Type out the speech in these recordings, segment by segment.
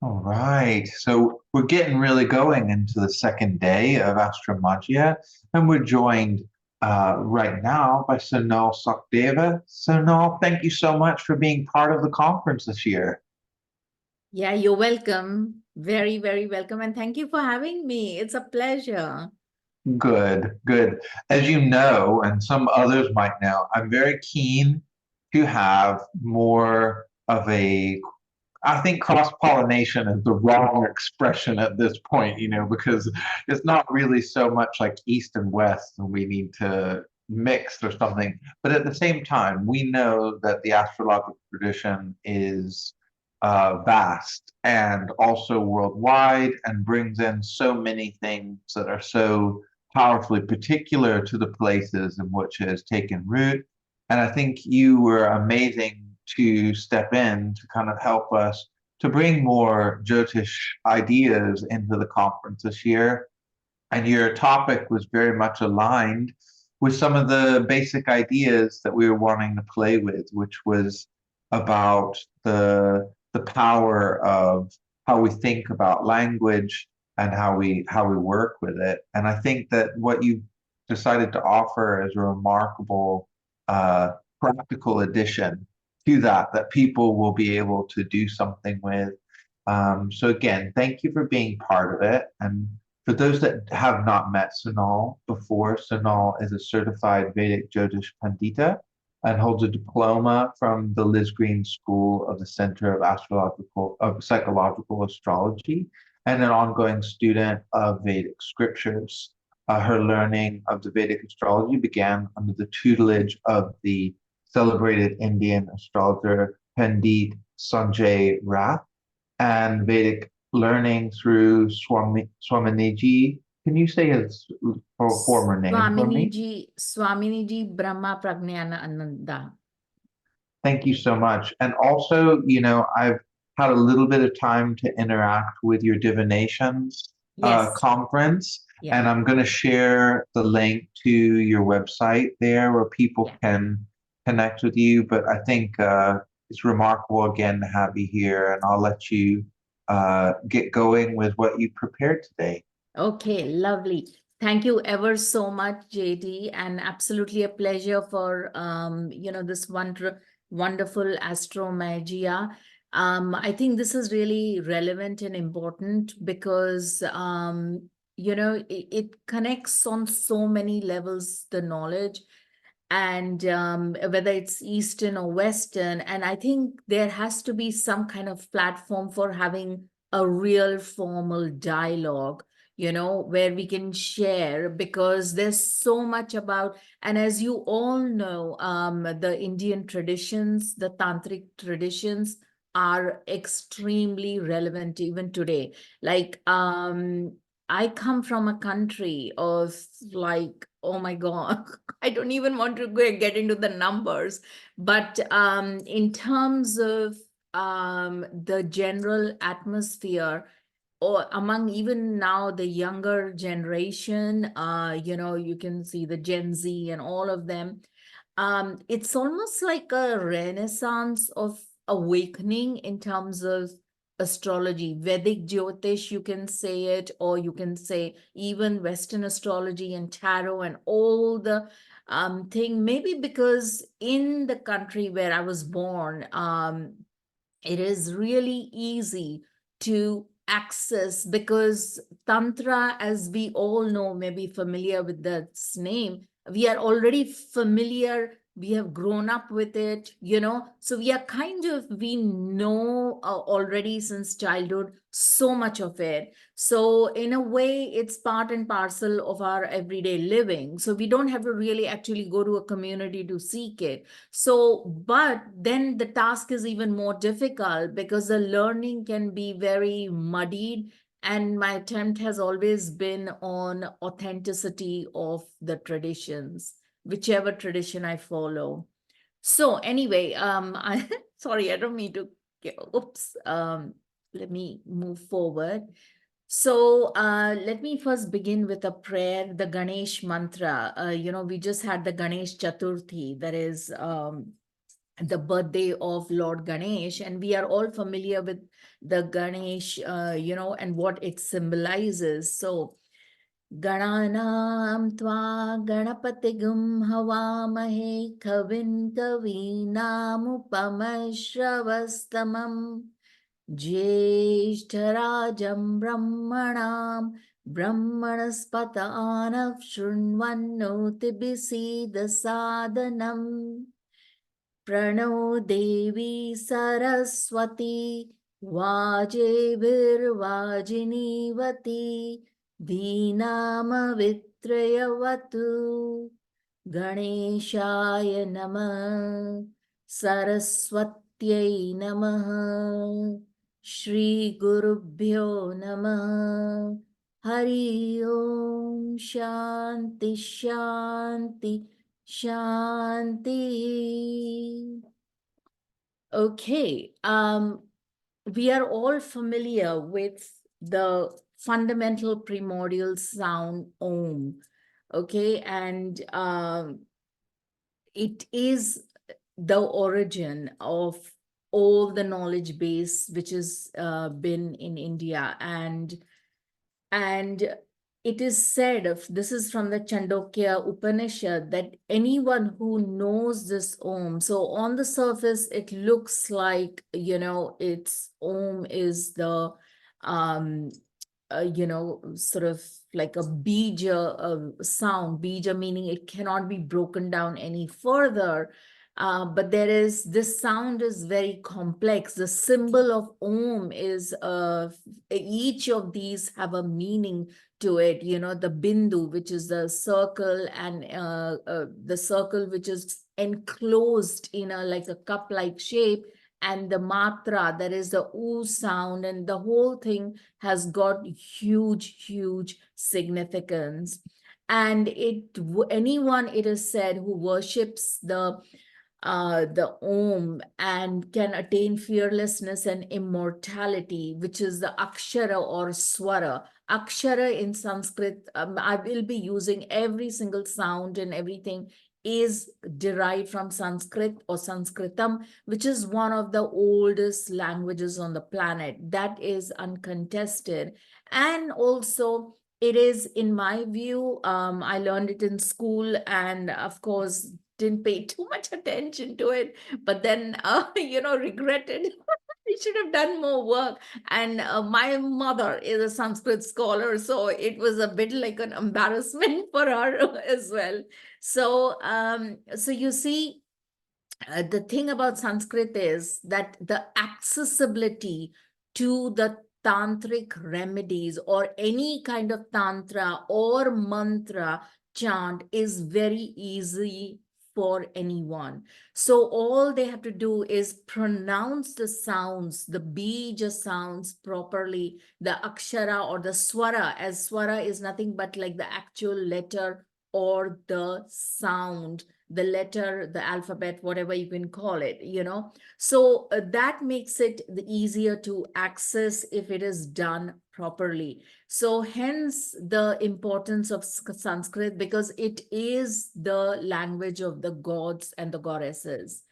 All right. So we're getting really going into the second day of Astromagia, and we're joined right now by Sonal Sachdeva. Sonal, thank you so much for being part of the conference this year. Yeah, you're welcome. Very, very welcome. And thank you for having me. It's a pleasure. Good, good. As you know, and some others might know, I'm very keen to have more of a I think cross-pollination is the wrong expression at this point, because it's not really so much like East and West and we need to mix or something. But at the same time, we know that the astrological tradition is vast and also worldwide and brings in so many things that are so powerfully particular to the places in which it has taken root. And I think you were amazing to step in to kind of help us to bring more Jyotish ideas into the conference this year. And your topic was very much aligned with some of the basic ideas that we were wanting to play with, which was about the power of how we think about language and how we work with it. And I think that what you decided to offer is a remarkable practical addition to that people will be able to do something with. So again, thank you for being part of it. And for those that have not met Sonal before, Sonal is a certified Vedic Jyotish Pandita and holds a diploma from the Liz Green School of the Center of Psychological Astrology and an ongoing student of Vedic scriptures. Her learning of the Vedic astrology began under the tutelage of the celebrated Indian astrologer Pandit Sanjay Rath and Vedic learning through Swaminiji. Can you say his former name for me? Swaminiji Brahma Pragnana Ananda. Thank you so much. And also, I've had a little bit of time to interact with your divinations Yes. conference, Yeah. and I'm going to share the link to your website there where people Yeah. can connect with you. But I think it's remarkable again to have you here, and I'll let you get going with what you prepared today. Okay, lovely. Thank you ever so much, JD, and absolutely a pleasure for this wonderful astromagia. I think this is really relevant and important because it connects on so many levels the knowledge, and whether it's Eastern or Western. And I think there has to be some kind of platform for having a real formal dialogue, where we can share, because there's so much about, and as you all know, the Indian traditions, the tantric traditions are extremely relevant even today. Like, I come from a country of, like, oh my God, I don't even want to get into the numbers, but in terms of the general atmosphere, or among even now the younger generation, you can see the Gen Z and all of them. It's almost like a renaissance of awakening in terms of astrology, Vedic Jyotish, you can say it, or you can say even Western astrology and tarot and all the thing. Maybe because in the country where I was born, it is really easy to access, because Tantra, as we all know, may be familiar with this name, we are already familiar, we have grown up with it, so we are we know already since childhood so much of it. So in a way, it's part and parcel of our everyday living, so we don't have to really actually go to a community to seek it. So, but then the task is even more difficult because the learning can be very muddied. And my attempt has always been on authenticity of the traditions, whichever tradition I follow. So anyway, sorry, I don't mean to oops. Let me move forward. So let me first begin with a prayer, the Ganesh mantra. We just had the Ganesh Chaturthi, that is the birthday of Lord Ganesh, and we are all familiar with the Ganesh, and what it symbolizes. So, Gananam tva Ganapatigum Havamahe Kavin Kavinamupamashravastamam Jeshtarajam Brahmanam Brahmanaspatanav Shunvannotibisi Sadanam Prano Devi Saraswati Vajevir Dhinama Vitrayavatu Ganeshaya Namah Saraswatyai Namah Shri Gurubhyo Namah Hari Om Shanti Shanti Shanti. Okay, we are all familiar with the fundamental primordial sound Om. Okay, and it is the origin of all the knowledge base which has been in India, and it is said, of this is from the Chandogya Upanishad, that anyone who knows this Om, so on the surface it looks like, it's Om is the sort of like a bija sound, bija meaning it cannot be broken down any further. But this sound is very complex. The symbol of Om is, each of these have a meaning to it. The bindu, which is the circle, and the circle which is enclosed in like a cup-like shape, and the matra, that is the oo sound, and the whole thing has got huge significance. And anyone, it is said, who worships the Om and can attain fearlessness and immortality, which is the Akshara or Swara. Akshara in Sanskrit, I will be using every single sound and everything is derived from Sanskrit or Sanskritam, which is one of the oldest languages on the planet. That is uncontested. And also, it is, in my view, I learned it in school, and of course, didn't pay too much attention to it, but then, regretted. I should have done more work. And my mother is a Sanskrit scholar, so it was a bit like an embarrassment for her as well. So, so you see, the thing about Sanskrit is that the accessibility to the tantric remedies or any kind of tantra or mantra chant is very easy for anyone. So all they have to do is pronounce the sounds, the bija sounds properly, the akshara or the swara, as swara is nothing but like the actual letter or the sound, the letter, the alphabet, whatever you can call it, So that makes it easier to access if it is done properly. So hence the importance of Sanskrit, because it is the language of the gods and the goddesses.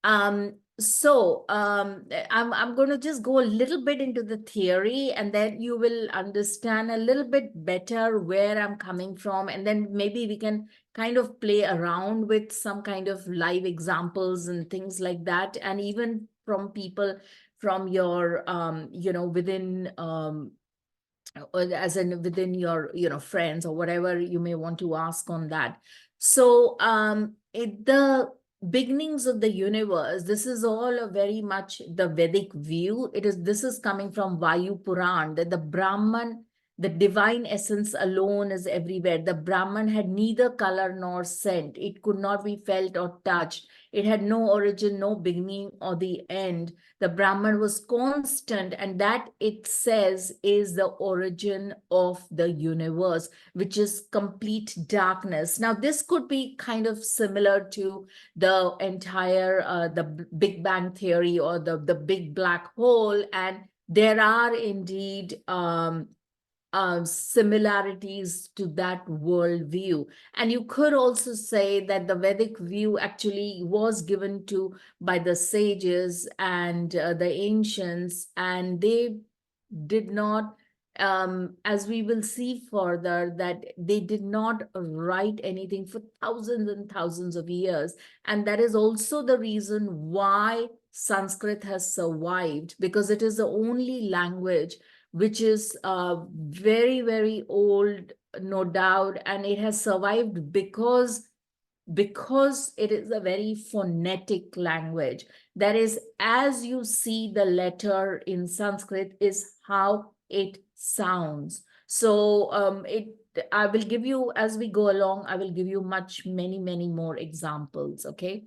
I'm going to just go a little bit into the theory, and then you will understand a little bit better where I'm coming from. And then maybe we can kind of play around with some kind of live examples and things like that. And even from people from your, within, as in within your, friends or whatever you may want to ask on that. So, the beginnings of the universe, this is all a very much the Vedic view. This is coming from Vayu Puran, that the Brahman, the divine essence alone is everywhere. The Brahman had neither color nor scent. It could not be felt or touched. It had no origin, no beginning or the end. The Brahman was constant, and that, it says, is the origin of the universe, which is complete darkness. Now, this could be kind of similar to the entire the Big Bang theory or the big black hole, and there are indeed similarities to that worldview. And you could also say that the Vedic view actually was given to by the sages and the ancients, and they did not, as we will see further, that they did not write anything for thousands and thousands of years. And that is also the reason why Sanskrit has survived, because it is the only language which is very, very old, no doubt, and it has survived because it is a very phonetic language. That is, as you see the letter in Sanskrit is how it sounds. So I will give you, as we go along, I will give you many more examples, okay?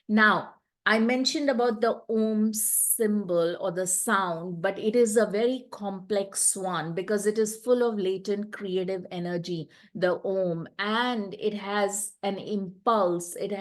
Now, I mentioned about the Om symbol or the sound, but it is a very complex one because it is full of latent creative energy, the Om, and it has an impulse. It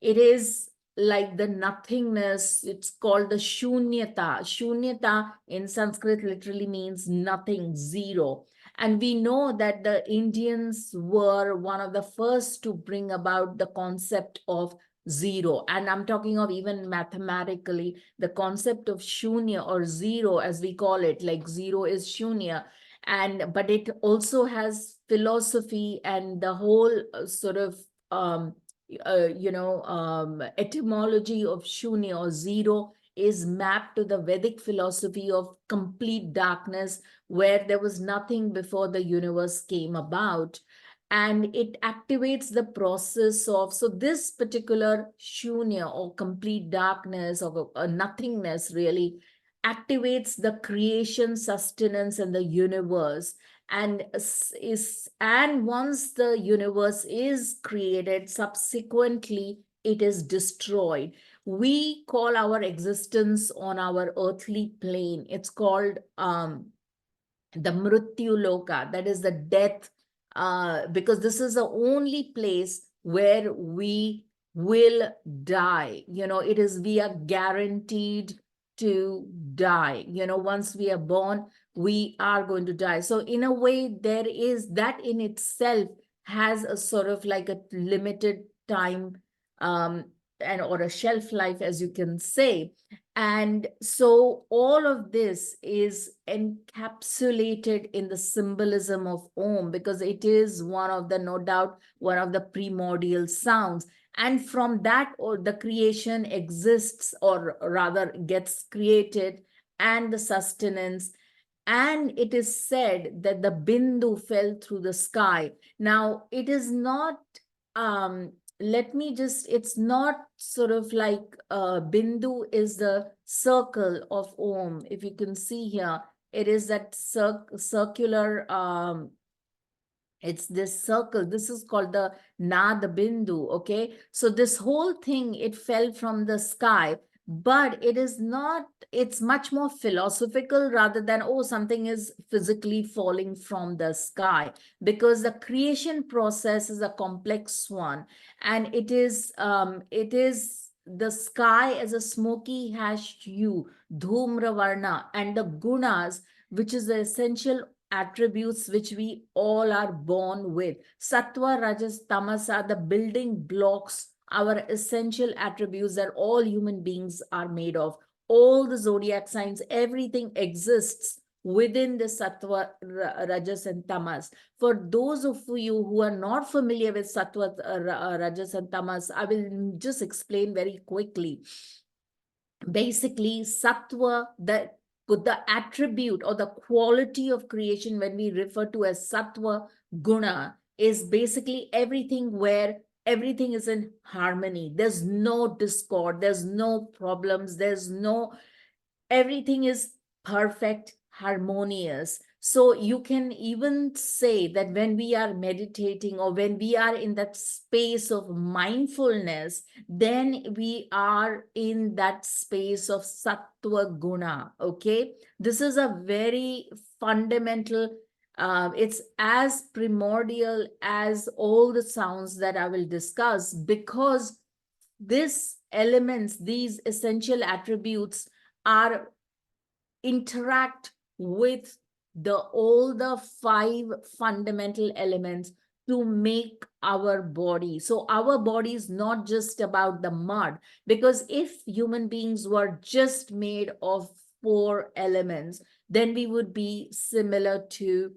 is like the nothingness. It's called the Shunyata. Shunyata in Sanskrit literally means nothing, zero. And we know that the Indians were one of the first to bring about the concept of zero. And I'm talking of even mathematically, the concept of shunya or zero, as we call it, like zero is shunya. But it also has philosophy and the whole sort of etymology of shunya or zero is mapped to the Vedic philosophy of complete darkness, where there was nothing before the universe came about. And it activates the process of, so this particular shunya or complete darkness or nothingness really activates the creation, sustenance, and the universe. And once the universe is created, subsequently it is destroyed. We call our existence on our earthly plane, it's called the Mrityu Loka, that is the death, because this is the only place where we will die. We are guaranteed to die. Once we are born, we are going to die. So in a way, there is that in itself has a sort of like a limited time, um, or a shelf life, as you can say. And so all of this is encapsulated in the symbolism of Om, because it is one of the, no doubt, one of the primordial sounds. And from that, or the creation exists, or rather gets created, and the sustenance. And it is said that the bindu fell through the sky. Now, it is not, it's not sort of like bindu is the circle of Om. If you can see here, it is that circular, it's this circle. This is called the Nad Bindu, okay? So this whole thing, it fell from the sky, but it is not, it's much more philosophical rather than, oh, something is physically falling from the sky, because the creation process is a complex one. And it is the sky as a smoky hashed hue, dhumra varna, and the gunas, which is the essential attributes which we all are born with. Sattva, Rajas, Tamas are the building blocks, our essential attributes that all human beings are made of. All the zodiac signs, everything exists within the Sattva, Rajas, and Tamas. For those of you who are not familiar with Sattva, Rajas, and Tamas, I will just explain very quickly. Basically, Sattva, the attribute or the quality of creation, when we refer to as Sattva Guna, is basically everything where everything is in harmony. There's no discord, there's no problems, everything is perfect, harmonious. So you can even say that when we are meditating or when we are in that space of mindfulness, then we are in that space of Sattva Guna, okay? This is a very fundamental, it's as primordial as all the sounds that I will discuss, because these elements, these essential attributes are interact with all the 5 fundamental elements to make our body. So our body is not just about the mud, because if human beings were just made of 4 elements, then we would be similar to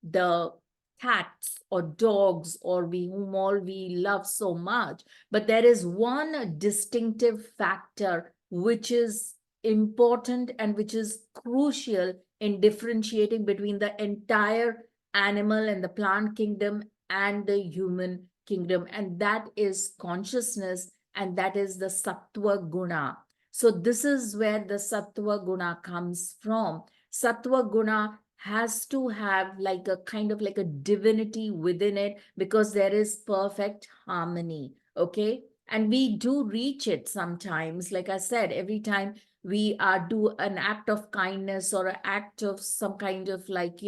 the cats or dogs, or we whom all we love so much. But there is one distinctive factor which is important and which is crucial in differentiating between the entire animal and the plant kingdom and the human kingdom, and that is consciousness, and that is the sattva guna. So this is where the sattva guna comes from. Sattva guna has to have like a kind of like a divinity within it, because there is perfect harmony. Okay. And we do reach it sometimes. Like I said, every time we do an act of kindness or an act of some kind of like,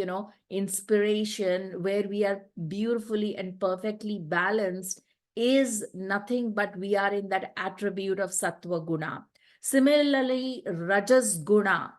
inspiration, where we are beautifully and perfectly balanced, is nothing but we are in that attribute of sattva guna. Similarly, rajas guna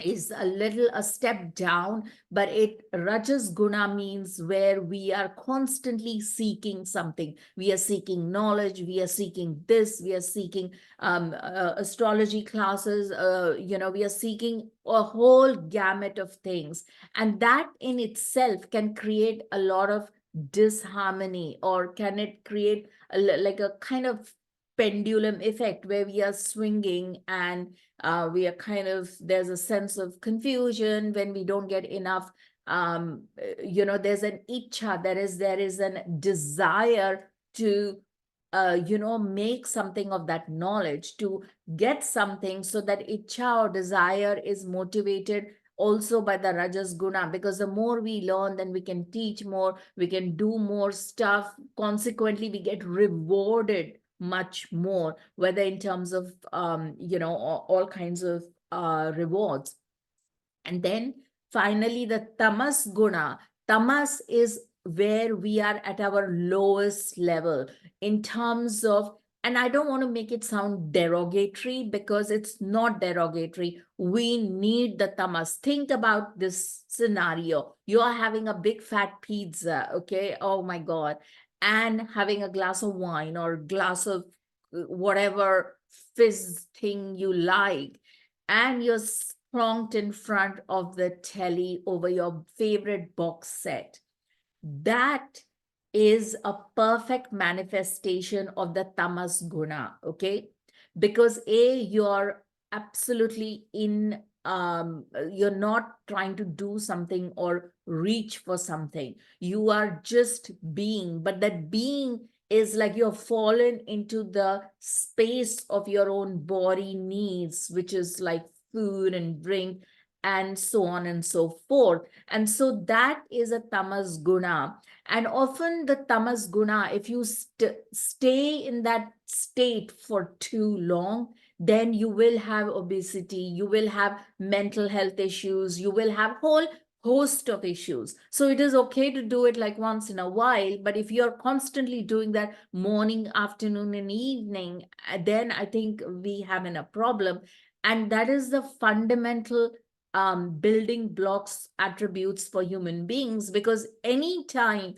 is a step down, but rajas guna means where we are constantly seeking something. We are seeking knowledge, we are seeking this, we are seeking astrology classes, we are seeking a whole gamut of things, and that in itself can create a lot of disharmony, or can it create like a kind of pendulum effect where we are swinging, and we are there's a sense of confusion when we don't get enough. There's an icha, there is a desire to make something of that knowledge, to get something, so that icha or desire is motivated also by the rajas guna, because the more we learn, then we can teach more, we can do more stuff, consequently we get rewarded much more, whether in terms of all kinds of rewards. And then finally, the tamas guna. Tamas is where we are at our lowest level in terms of, and I don't want to make it sound derogatory, because it's not derogatory. We need the tamas. Think about this scenario. You are having a big fat pizza, okay? Oh my God. And having a glass of wine or glass of whatever fizz thing you like, and you're plonked in front of the telly over your favorite box set. That is a perfect manifestation of the tamas guna, okay? Because you're absolutely you're not trying to do something or reach for something. You are just being, but that being is like you're fallen into the space of your own body needs, which is like food and drink and so on and so forth. And so that is a tamas guna. And often the tamas guna, if you stay in that state for too long, then you will have obesity, you will have mental health issues, you will have whole host of issues. So it is okay to do it like once in a while, but if you're constantly doing that morning, afternoon, and evening, then I think we have a problem. And that is the fundamental building blocks attributes for human beings, because anytime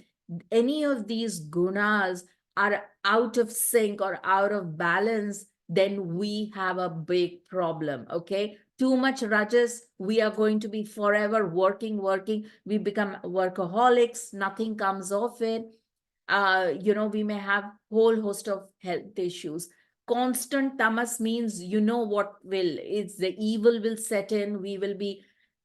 any of these gunas are out of sync or out of balance, then we have a big problem. Okay, too much rajas, we are going to be forever working, we become workaholics, nothing comes of it. We may have whole host of health issues. Constant tamas means what will, it's the evil will set in, we will be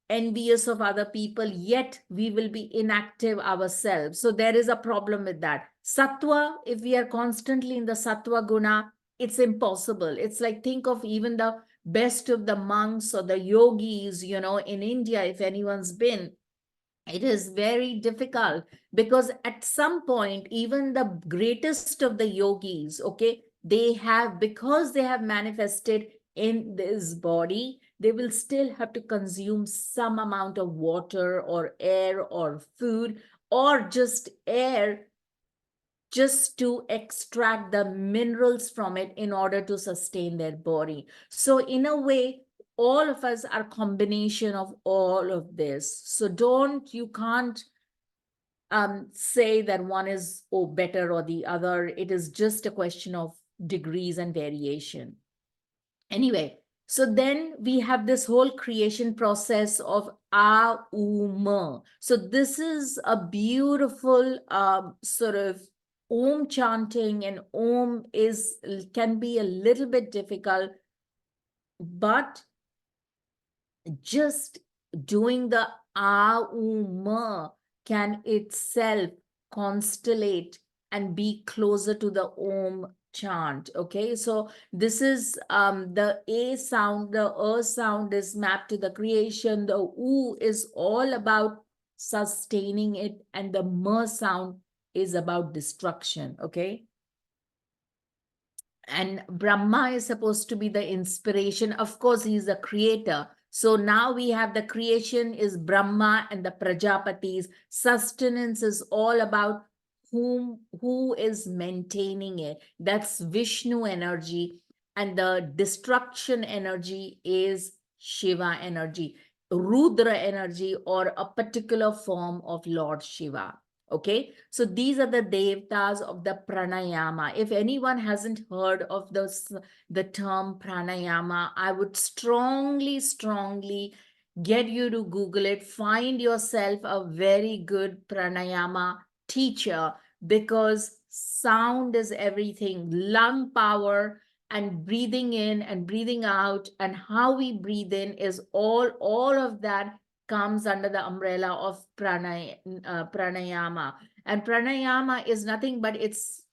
envious of other people, yet we will be inactive ourselves. So there is a problem with that. Sattva, if we are constantly in the sattva guna, it's impossible. It's like, think of even the best of the monks or the yogis, in India, if anyone's been, it is very difficult, because at some point, even the greatest of the yogis, okay, because they have manifested in this body, they will still have to consume some amount of water or air or food, or just air, just to extract the minerals from it in order to sustain their body. So in a way, all of us are combination of all of this. So you can't say that one is better or the other. It is just a question of degrees and variation. Anyway, so then we have this whole creation process of Aum. So this is a beautiful sort of Om chanting, and Om can be a little bit difficult, but just doing the Aum can itself constellate and be closer to the Om chant. Okay, so this is the A sound, the sound is mapped to the creation, the U is all about sustaining it, and the M sound is about destruction. Okay, and Brahma is supposed to be the inspiration. Of course, he's the creator. So now we have the creation is Brahma and the Prajapatis. Sustenance is all about who is maintaining it. That's Vishnu energy. And the destruction energy is Shiva energy, Rudra energy, or a particular form of Lord Shiva. Okay, so these are the devtas of the pranayama. If anyone hasn't heard of the term pranayama, I would strongly get you to Google it. Find yourself a very good pranayama teacher, because sound is everything. Lung power and breathing in and breathing out and how we breathe in is all of that comes under the umbrella of pranayama. And pranayama is nothing but it's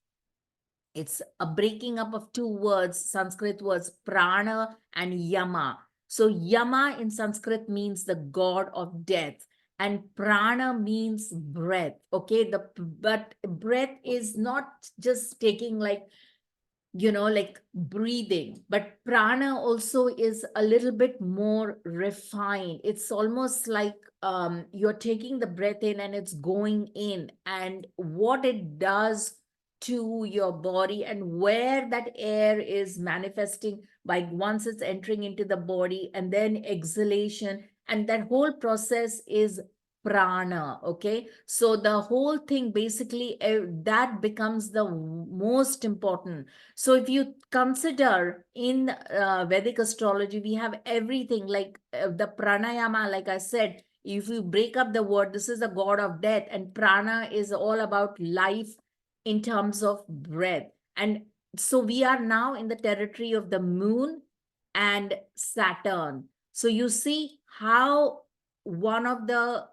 a breaking up of two words, Sanskrit words, prana and yama. So yama in Sanskrit means the god of death, and prana means breath. Okay, but breath is not just taking like like breathing, but prana also is a little bit more refined. It's almost like you're taking the breath in and it's going in, and what it does to your body and where that air is manifesting by once it's entering into the body and then exhalation, and that whole process is prana. Okay, so the whole thing basically that becomes the most important. So if you consider in Vedic astrology, we have everything like the pranayama, like I said, if you break up the word, this is the god of death, and prana is all about life in terms of breath. And so we are now in the territory of the moon and Saturn. So you see how one of the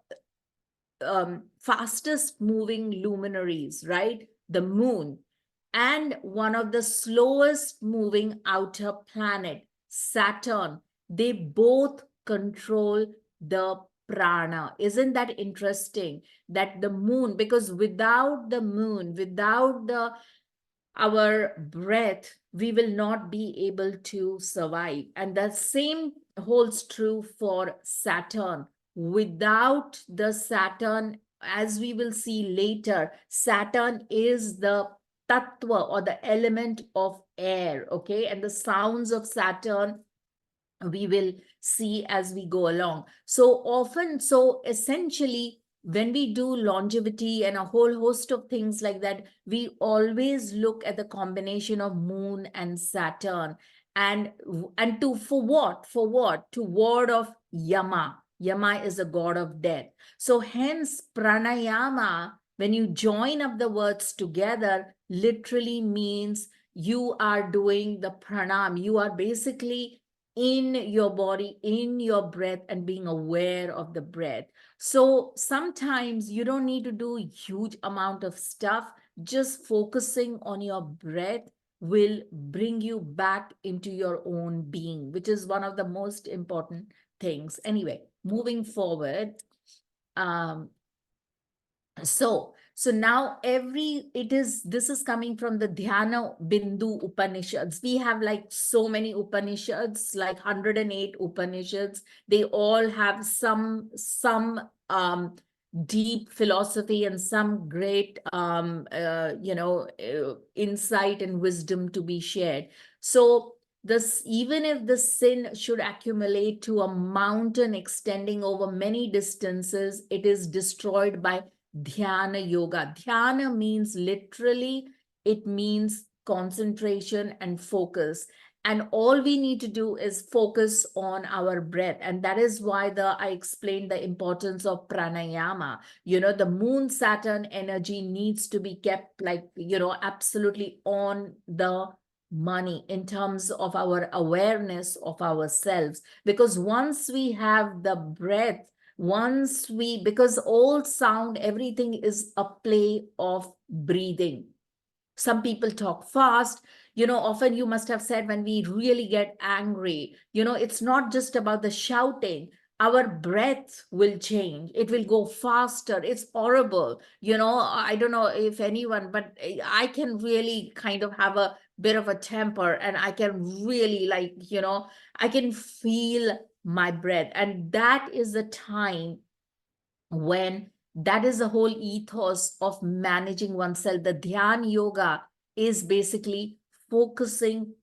fastest moving luminaries, right? The moon, and one of the slowest moving outer planet, Saturn, they both control the prana. Isn't that interesting? That the moon, because without the moon, without our breath, we will not be able to survive. And the same holds true for Saturn. Without the Saturn, as we will see later, Saturn is the tattva or the element of air. Okay, and the sounds of Saturn we will see as we go along. So essentially, when we do longevity and a whole host of things like that, we always look at the combination of moon and Saturn. And for what? To ward of Yama. Yama is a god of death. So hence pranayama, when you join up the words together, literally means you are doing the pranam. You are basically in your body, in your breath, and being aware of the breath. So sometimes you don't need to do a huge amount of stuff. Just focusing on your breath will bring you back into your own being, which is one of the most important things. Anyway, moving forward, um, so now this is coming from the Dhyana Bindu Upanishads. We have like so many Upanishads, like 108 Upanishads. They all have some deep philosophy and some great insight and wisdom to be shared. So this, even if the sin should accumulate to a mountain extending over many distances, it is destroyed by dhyana yoga. Dhyana means literally, it means concentration and focus. And all we need to do is focus on our breath. And that is why I explained the importance of pranayama. The moon Saturn energy needs to be kept, like, absolutely on the money in terms of our awareness of ourselves. Because once we have the breath, because all sound, everything is a play of breathing. Some people talk fast. Often you must have said, when we really get angry, it's not just about the shouting. Our breath will change. It will go faster. It's horrible. I don't know if anyone, but I can really kind of have a bit of a temper, and I can really, like, I can feel my breath. And that is the time when that is the whole ethos of managing oneself. The Dhyan Yoga is basically focusing,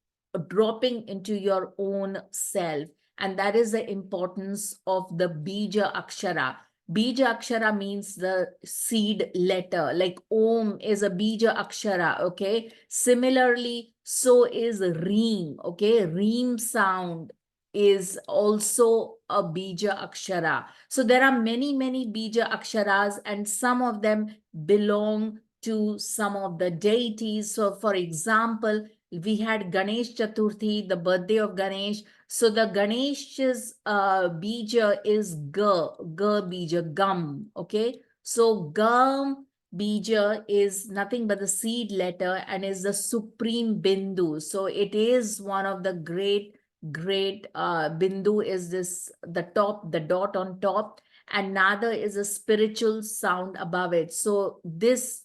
dropping into your own self. And that is the importance of the Bija Akshara. Bija Akshara means the seed letter, like Om is a Bija Akshara, okay? Similarly, so is Reem, okay? Reem sound is also a Bija Akshara. So there are many, many Bija Aksharas, and some of them belong to some of the deities. So for example, we had Ganesh Chaturthi, the birthday of Ganesh. So the Ganesh's Bija is Ga Bija, Gum, okay? So Gum Bija is nothing but the seed letter and is the supreme Bindu. So it is one of the great Bindu is this, the top, the dot on top, and Nada is a spiritual sound above it. So this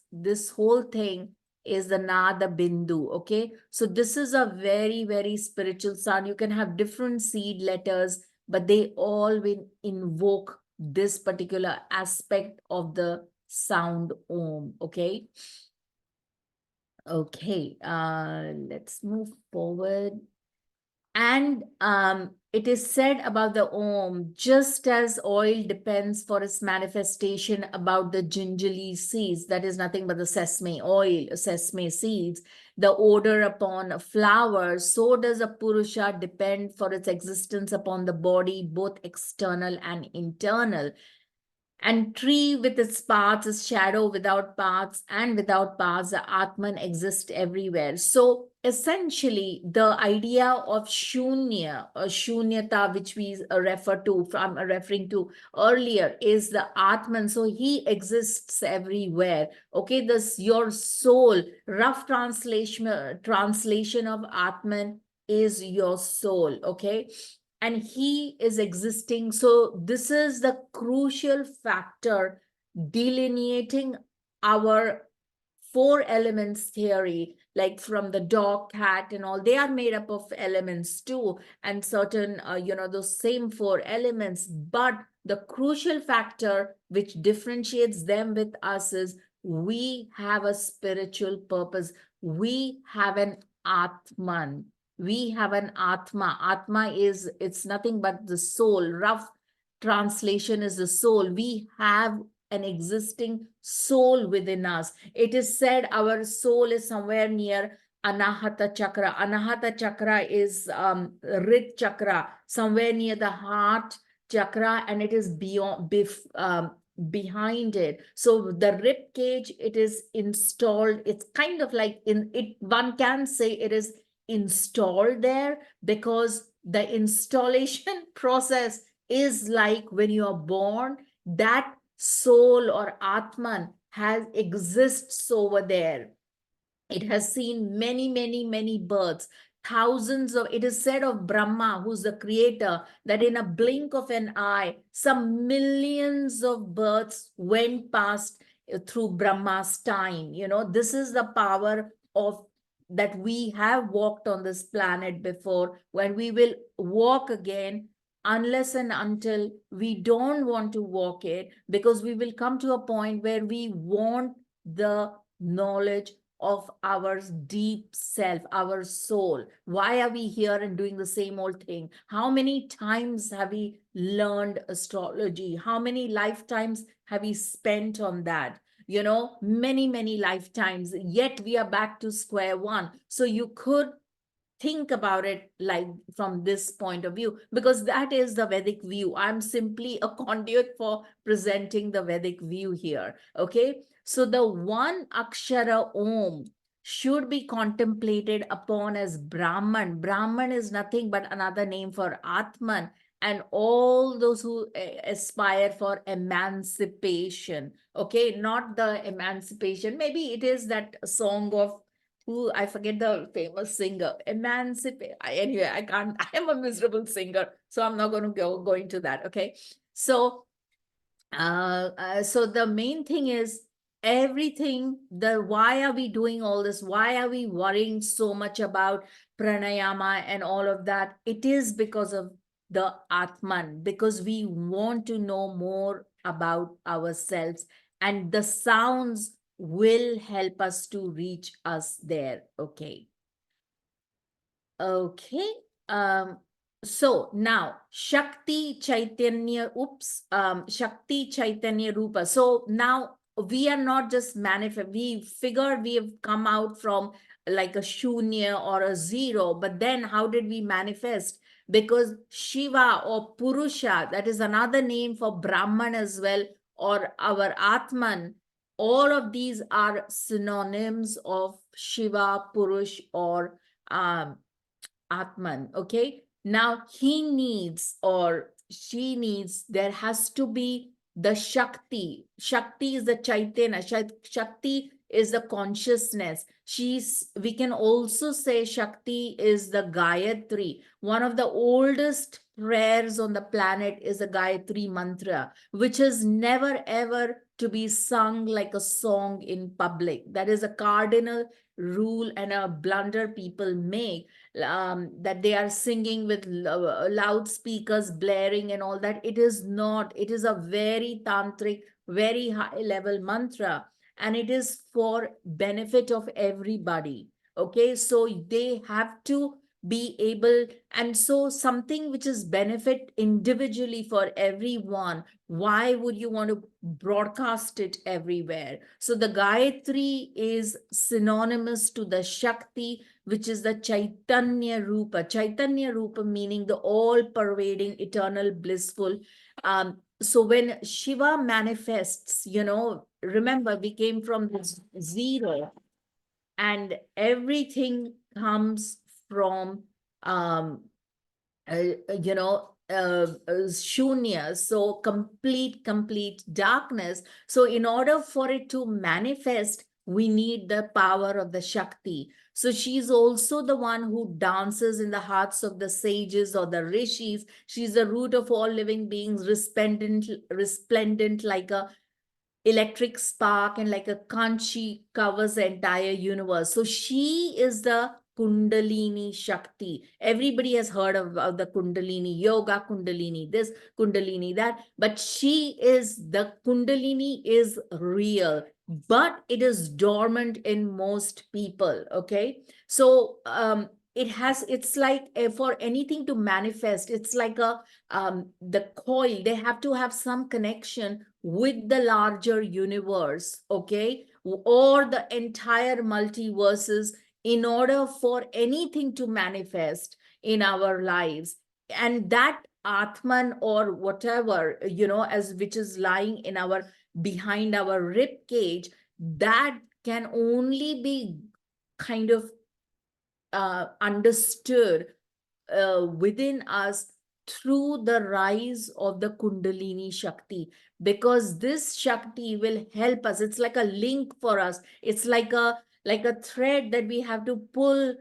whole thing is the Nada Bindu, okay? So this is a very, very spiritual sound. You can have different seed letters, but they all will invoke this particular aspect of the sound Om, okay? Okay, let's move forward. And it is said about the Om, just as oil depends for its manifestation about the gingerly seeds, that is nothing but the sesame oil, sesame seeds, the odor upon a flower, so does a Purusha depend for its existence upon the body, both external and internal. And tree with its parts is shadow without parts, and without parts, the Atman exists everywhere. So essentially, the idea of shunya or shunyata, which we I'm referring to earlier, is the Atman. So he exists everywhere. Okay, this your soul, rough translation of Atman is your soul. Okay, and he is existing. So this is the crucial factor delineating our four elements theory, like from the dog, cat, and all. They are made up of elements too, and certain, those same four elements. But the crucial factor which differentiates them with us is we have a spiritual purpose. We have an Atman. We have an Atma. Atma is, it's nothing but the soul. Rough translation is the soul. We have an existing soul within us. It is said our soul is somewhere near Anahata Chakra. Anahata Chakra is Rit Chakra, somewhere near the heart chakra, and it is behind it. So the rib cage, it is installed. It's kind of like in it. One can say it is installed there because the installation process is like when you are born, that soul or Atman exists over there. It has seen many, many, many births. Thousands of, it is said of Brahma, who's the creator, that in a blink of an eye, some millions of births went past through Brahma's time. This is the power of that we have walked on this planet before. When we will walk again, unless and until we don't want to walk it, because we will come to a point where we want the knowledge of our deep self, our soul. Why are we here and doing the same old thing? How many times have we learned astrology? How many lifetimes have we spent on that? You know, many, many lifetimes, yet we are back to square one. So you could think about it like from this point of view, because that is the Vedic view. I'm simply a conduit for presenting the Vedic view here. Okay. So the one Akshara Om should be contemplated upon as Brahman. Brahman is nothing but another name for Atman, and all those who aspire for emancipation. Okay, not the emancipation. Maybe it is that song of who, I forget the famous singer, Emancipate. Anyway, I can't, I am a miserable singer, so I'm not going to go into that. Okay. So so the main thing is everything, the why are we doing all this? Why are we worrying so much about pranayama and all of that? It is because of the Atman, because we want to know more about ourselves, and the sounds will help us to reach us there. Okay. Okay. Um, so now Shakti Chaitanya, Shakti Chaitanya Rupa. So now we are not just manifest, we figured we have come out from like a shunya or a zero, but then how did we manifest? Because Shiva or Purusha, that is another name for Brahman as well, or our Atman, all of these are synonyms of Shiva, Purush, or Atman. Okay. Now he needs or she needs, there has to be the Shakti. Shakti is the Chaitanya. Shakti is the consciousness. We can also say Shakti is the Gayatri. One of the oldest prayers on the planet is the Gayatri mantra, which is never ever to be sung like a song in public. That is a cardinal rule and a blunder people make, that they are singing with loudspeakers blaring and all that. It is not. It is a very tantric, very high level mantra, and it is for benefit of everybody. Okay, so they have to be able, and so something which is benefit individually for everyone, why would you want to broadcast it everywhere? So the Gayatri is synonymous to the Shakti, which is the Chaitanya Rupa. Chaitanya Rupa meaning the all-pervading, eternal, blissful. So when Shiva manifests, you know, remember we came from this zero, and everything comes from um, you know, shunya, so complete darkness. So in order for it to manifest, we need the power of the Shakti. So she's also the one who dances in the hearts of the sages or the rishis. She's the root of all living beings, resplendent like a electric spark, and like a kanchi covers the entire universe. So she is the Kundalini Shakti. Everybody has heard of the Kundalini yoga, Kundalini this, Kundalini that, but she is the Kundalini is real, but it is dormant in most people. Okay. So it's like for anything to manifest, it's like a the coil, they have to have some connection with the larger universe, okay, or the entire multiverses, in order for anything to manifest in our lives. And that Atman or whatever, you know, as which is lying in our behind our rib cage, that can only be kind of understood within us through the rise of the Kundalini Shakti, because this Shakti will help us. It's like a link for us. It's like a thread that we have to pull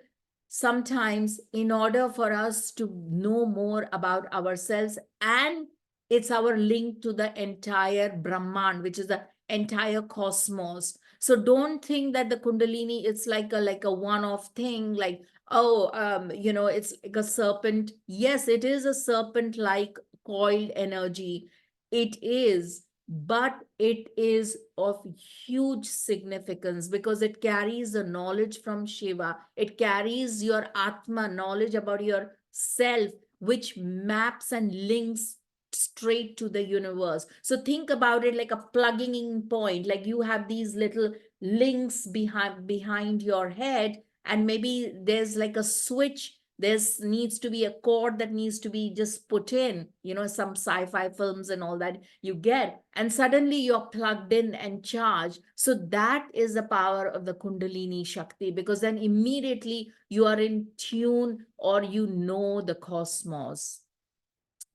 sometimes in order for us to know more about ourselves, and it's our link to the entire Brahman, which is the entire cosmos. So don't think that the Kundalini it's like a one-off thing, like, oh, you know, it's like a serpent. Yes, it is a serpent like coiled energy. It is. but it is of huge significance because it carries the knowledge from Shiva. It carries your Atma, knowledge about your self, which maps and links straight to the universe. So think about it like a plugging in point, like you have these little links behind your head, and maybe there's like a switch. There's needs to be a cord that needs to be just put in, some sci-fi films and all that you get, and suddenly you're plugged in and charged. So that is the power of the Kundalini Shakti, because then immediately you are in tune, or the cosmos.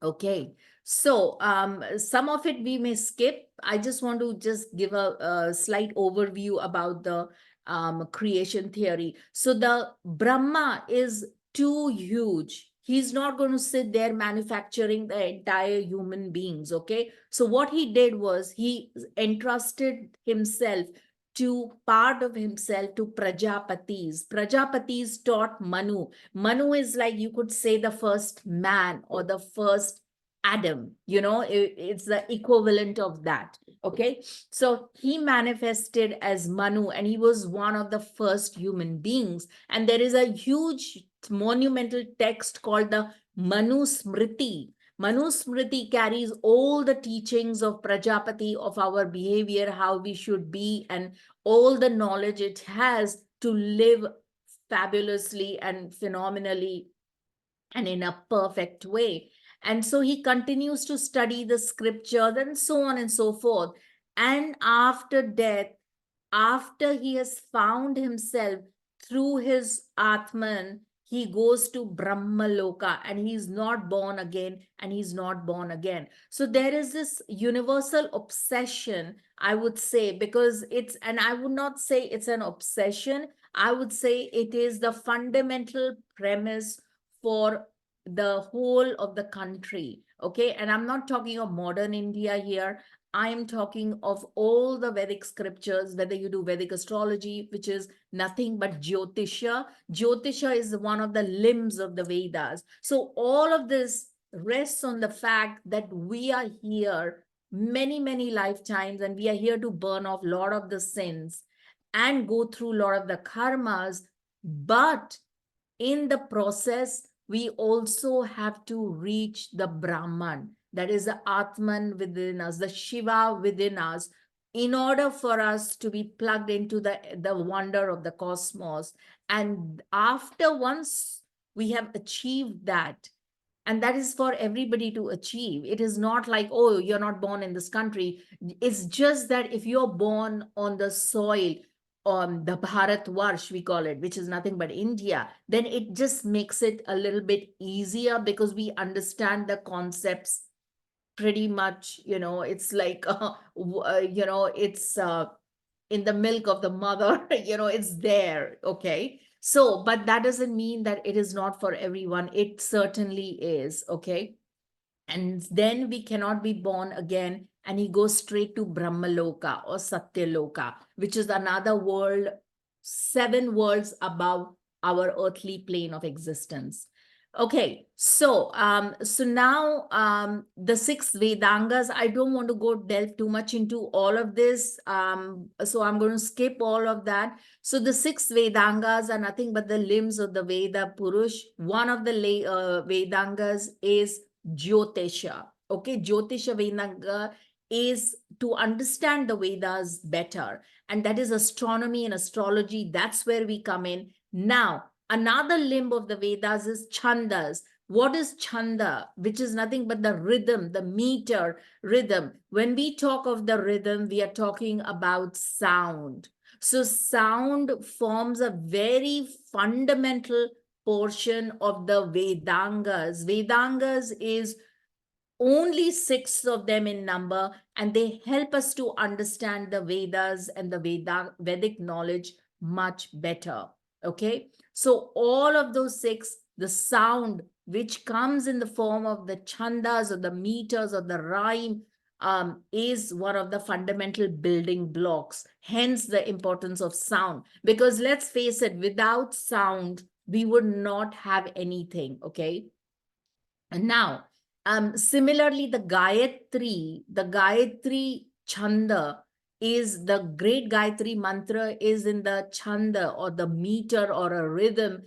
Okay, so some of it we may skip. I just want to just give a slight overview about the creation theory. So the Brahma is too huge. He's not going to sit there manufacturing the entire human beings. Okay, so what he did was he entrusted himself to part of himself to Prajapatis. Prajapatis taught Manu. Manu is like, you could say, the first man or the first Adam. It's the equivalent of that. Okay. So he manifested as Manu, and he was one of the first human beings. And there is a huge monumental text called the Manu Smriti. Manu Smriti carries all the teachings of Prajapati, of our behavior, how we should be, and all the knowledge it has to live fabulously and phenomenally and in a perfect way. And so he continues to study the scriptures and so on and so forth. And after death, after he has found himself through his Atman, he goes to Brahmaloka, and he's not born again, and he's not born again. So there is this universal obsession, I would say, because and I would not say it's an obsession, I would say it is the fundamental premise for the whole of the country. Okay, and I'm not talking of modern India here. I am talking of all the Vedic scriptures, whether you do Vedic astrology, which is nothing but Jyotisha. Jyotisha is one of the limbs of the Vedas. So all of this rests on the fact that we are here many, many lifetimes, and we are here to burn off a lot of the sins and go through a lot of the karmas. But in the process, we also have to reach the Brahman, that is the Atman within us, the Shiva within us, in order for us to be plugged into the wonder of the cosmos. And after once we have achieved that, and that is for everybody to achieve. It is not like, oh, you're not born in this country. It's just that if you're born on the soil, on the Bharat Varsh, we call it, which is nothing but India, then it just makes it a little bit easier because we understand the concepts pretty much. It's like, it's in the milk of the mother, it's there. Okay. So, but that doesn't mean that it is not for everyone. It certainly is. Okay. And then we cannot be born again. And he goes straight to Brahmaloka or Satyaloka, which is another world, 7 worlds above our earthly plane of existence. Okay, so now the 6 Vedangas. I don't want to go delve too much into all of this. So I'm going to skip all of that. So the 6 Vedangas are nothing but the limbs of the Veda Purush. One of the Vedangas is Jyotisha. Okay, Jyotisha Vedanga is to understand the Vedas better, and that is astronomy and astrology. That's where we come in. Now, another limb of the Vedas is Chandas. What is Chanda? Which is nothing but the rhythm, the meter rhythm. When we talk of the rhythm, we are talking about sound. So sound forms a very fundamental portion of the Vedangas. Vedangas is only 6 of them in number, and they help us to understand the Vedas and the Vedic knowledge much better. Okay, so all of those 6, the sound which comes in the form of the chandas or the meters or the rhyme, is one of the fundamental building blocks. Hence the importance of sound, because let's face it, without sound we would not have anything. Okay, and now Similarly, the Gayatri Chanda is the great Gayatri mantra is in the chanda or the meter or a rhythm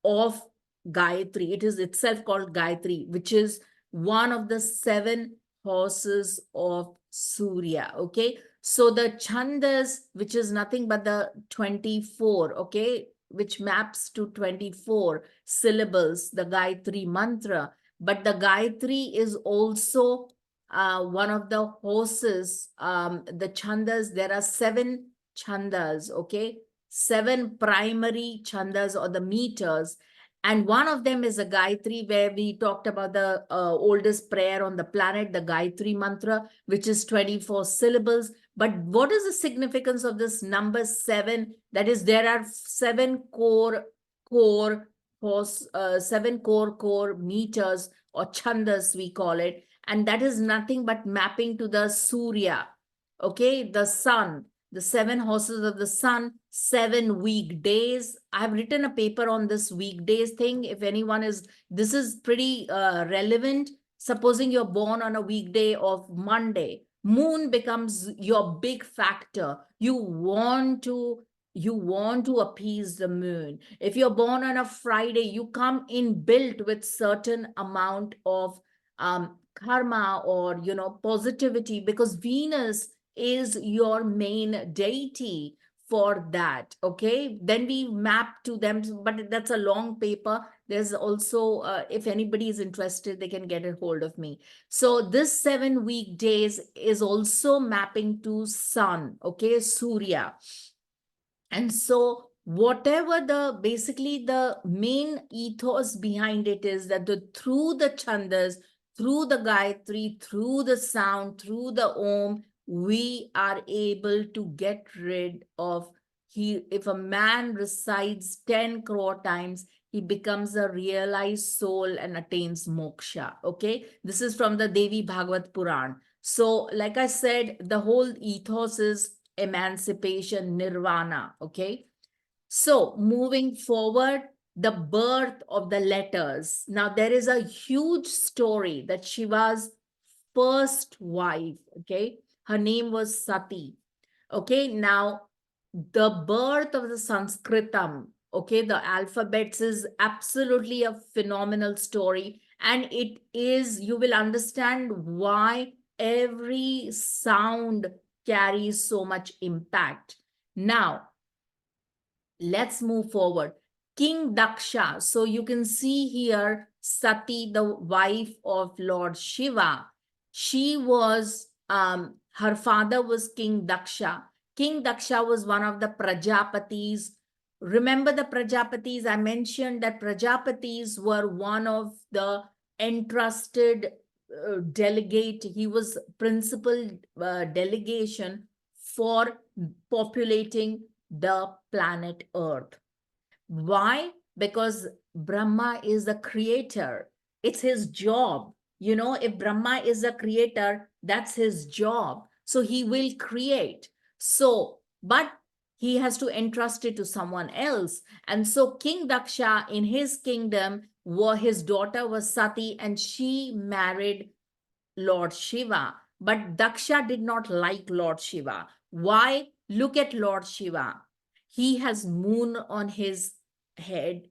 of Gayatri. It is itself called Gayatri, which is one of the 7 horses of Surya. Okay. So the chandas, which is nothing but the 24, okay, which maps to 24 syllables, the Gayatri mantra. But the Gayatri is also one of the horses. The chandas, there are 7 chandas, okay? 7 primary chandas or the meters. And one of them is a Gayatri, where we talked about the oldest prayer on the planet, the Gayatri mantra, which is 24 syllables. But what is the significance of this number 7? That is, there are 7 core horse, 7 core meters or chandas, we call it. And that is nothing but mapping to the Surya, okay, the sun, the 7 horses of the sun, 7 weekdays. I've written a paper on this weekdays thing. If anyone is, this is pretty relevant. Supposing you're born on a weekday of Monday, moon becomes your big factor. You want to appease the moon. If you're born on a Friday, you come in built with certain amount of karma or positivity, because Venus is your main deity for that. Okay, then we map to them, but that's a long paper. There's also if anybody is interested, they can get a hold of me. So this 7 weekdays is also mapping to sun, okay, Surya. And so whatever the basically the main ethos behind it is that through the chandas, through the Gayatri, through the sound, through the Om, we are able to get rid of if a man recites 10 crore times, he becomes a realized soul and attains moksha. Okay, this is from the Devi Bhagavad Puran. So like I said, the whole ethos is emancipation, nirvana. Okay, so moving forward, the birth of the letters. Now there is a huge story that Shiva's first wife, okay, her name was Sati. Okay, now the birth of the Sanskritam, okay, the alphabets, is absolutely a phenomenal story. And it is, you will understand why every sound carries so much impact. Now, let's move forward. King Daksha. So you can see here Sati, the wife of Lord Shiva. She was, her father was King Daksha. King Daksha was one of the Prajapatis. Remember the Prajapatis? I mentioned that Prajapatis were one of the entrusted delegate. He was principal delegation for populating the planet Earth. Why? Because Brahma is the creator. It's his job. If Brahma is a creator, that's his job. So he will create. So, but he has to entrust it to someone else. And so King Daksha, in his kingdom, his daughter was Sati, and she married Lord Shiva. But Daksha did not like Lord Shiva. Why? Look at Lord Shiva. He has moon on his head.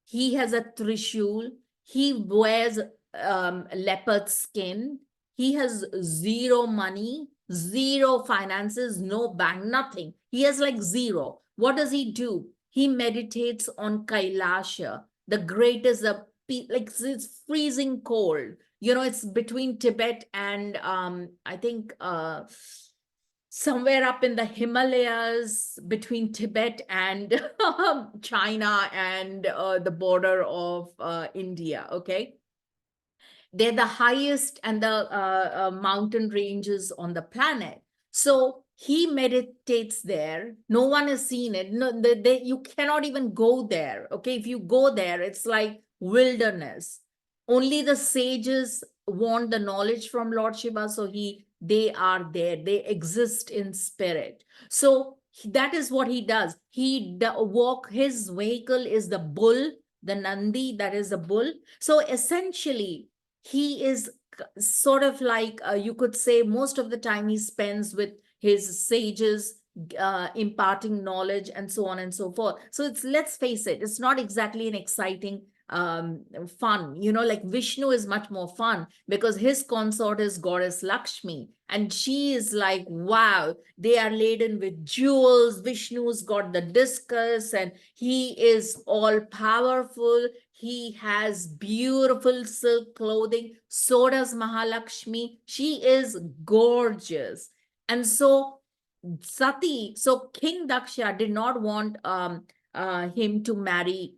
He has a trishul. He wears leopard skin. He has zero money, zero finances, no bank, nothing. He has like zero. What does he do? He meditates on Kailasha, the greatest, like it's freezing cold. It's between Tibet and I think somewhere up in the Himalayas, between Tibet and China and the border of India. Okay, they're the highest and the mountain ranges on the planet. So he meditates there. No one has seen it. No, you cannot even go there. Okay, if you go there, it's like wilderness. Only the sages want the knowledge from Lord Shiva, so they are there. They exist in spirit. So that is what he does. His vehicle is the bull, the Nandi, that is the bull. So essentially, he is sort of like, you could say, most of the time he spends with his sages, imparting knowledge and so on and so forth. So it's, let's face it, it's not exactly an exciting fun. Like Vishnu is much more fun because his consort is goddess Lakshmi, and she is like, wow, they are laden with jewels. Vishnu's got the discus and he is all powerful. He has beautiful silk clothing. So does Mahalakshmi. She is gorgeous. And so Sati, so King Daksha did not want him to marry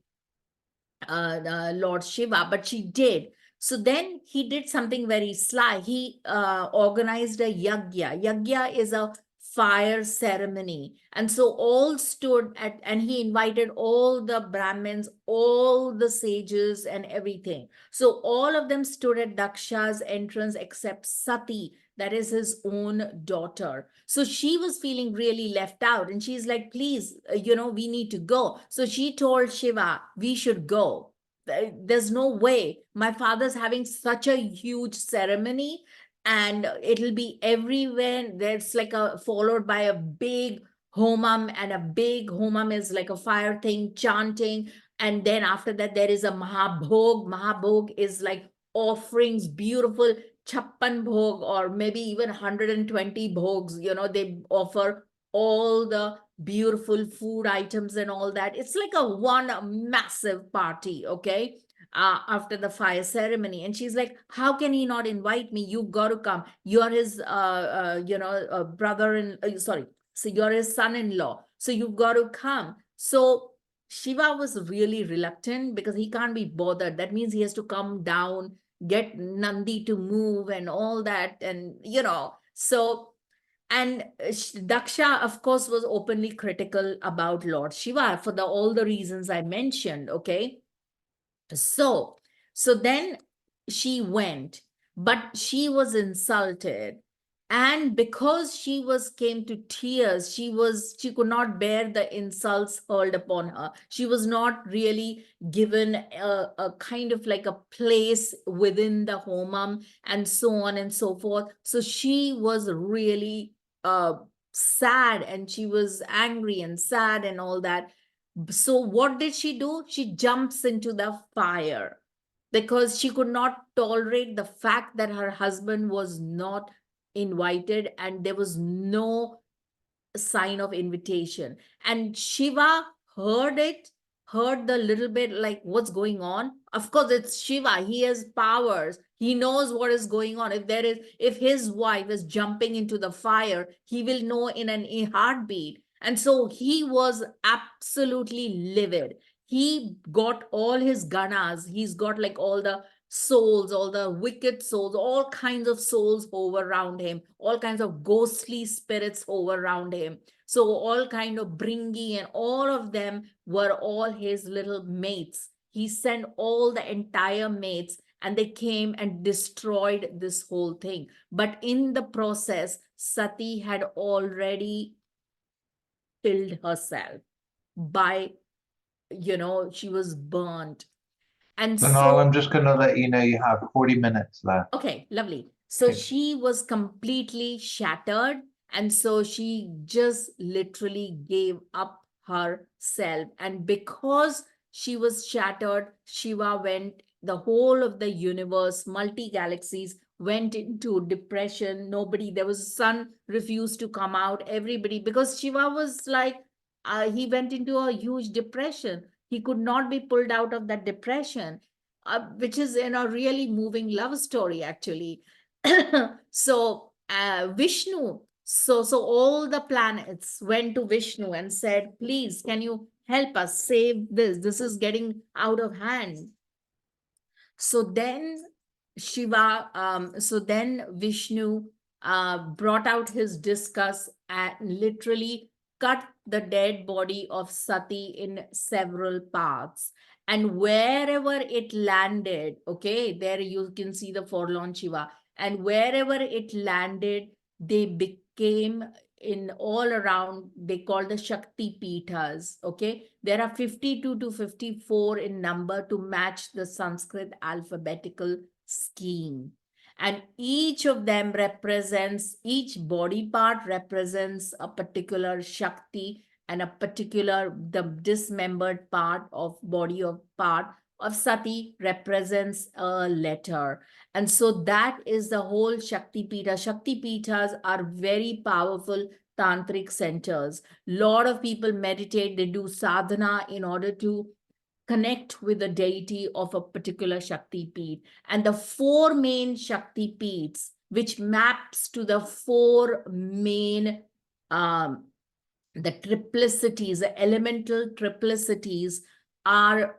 Lord Shiva, but she did. So then he did something very sly. He organized a yagya. Yagya is a fire ceremony. And so all stood at, and he invited all the Brahmins, all the sages, and everything. So all of them stood at Daksha's entrance except Sati, that is his own daughter. So she was feeling really left out, and she's like, please, we need to go. So she told Shiva, we should go. There's no way. My father's having such a huge ceremony, and it'll be everywhere. There's like a followed by a big homam, and a big homam is like a fire thing, chanting. And then after that, there is a mahabhog. Mahabhog is like offerings, beautiful chappan bhog, or maybe even 120 bhogs. They offer all the beautiful food items and all that. It's like a one massive party, okay? After the fire ceremony, and she's like, how can he not invite me? You got to come. You're his brother in sorry, so you're his son-in-law, so you've got to come. So Shiva was really reluctant because he can't be bothered. That means he has to come down, get Nandi to move and all that. And so, and Daksha, of course, was openly critical about Lord Shiva for all the reasons I mentioned. Okay. So, so then she went, but she was insulted. And because she was came to tears, she could not bear the insults hurled upon her. She was not really given a kind of like a place within the homam and so on and so forth. So she was really sad, and she was angry and sad and all that. So what did she do? She jumps into the fire because she could not tolerate the fact that her husband was not invited and there was no sign of invitation. And Shiva heard it, heard the little bit like what's going on. Of course, it's Shiva. He has powers. He knows what is going on. If his wife is jumping into the fire, he will know in a heartbeat. And so he was absolutely livid. He got all his ganas. He's got like all the souls, all the wicked souls, all kinds of souls over around him, all kinds of ghostly spirits over around him. So all kind of Bringi and all of them were all his little mates. He sent all the entire mates, and they came and destroyed this whole thing. But in the process, Sati had already killed herself by, she was burnt. And Sonal, I'm so, just going to let you know you have 40 minutes left. okay, lovely. So Okay. she was completely shattered. And so she just literally gave up herself. And because she was shattered, Shiva went, the whole of the universe, multi galaxies went into depression. Nobody, there was sun refused to come out. Everybody, because Shiva was like, he went into a huge depression. He could not be pulled out of that depression, which is in a really moving love story, actually. So Vishnu, so all the planets went to Vishnu and said, please, can you help us save this? This is getting out of hand. So then then Vishnu brought out his discus and literally cut the dead body of Sati in several parts. And wherever it landed, okay, there you can see the forlorn Shiva. And wherever it landed, they became in all around, they call the Shakti Pithas. Okay, there are 52 to 54 in number to match the Sanskrit alphabetical scheme. And each of them represents, each body part represents a particular Shakti, and a particular, the dismembered part of body of part of Sati represents a letter. And so that is the whole Shakti Pita. Shakti Pitas are very powerful tantric centers. Lot of people meditate, they do sadhana in order to connect with the deity of a particular Shakti Peeth. And the four main Shakti Peeths, which maps to the four main, the triplicities, the elemental triplicities are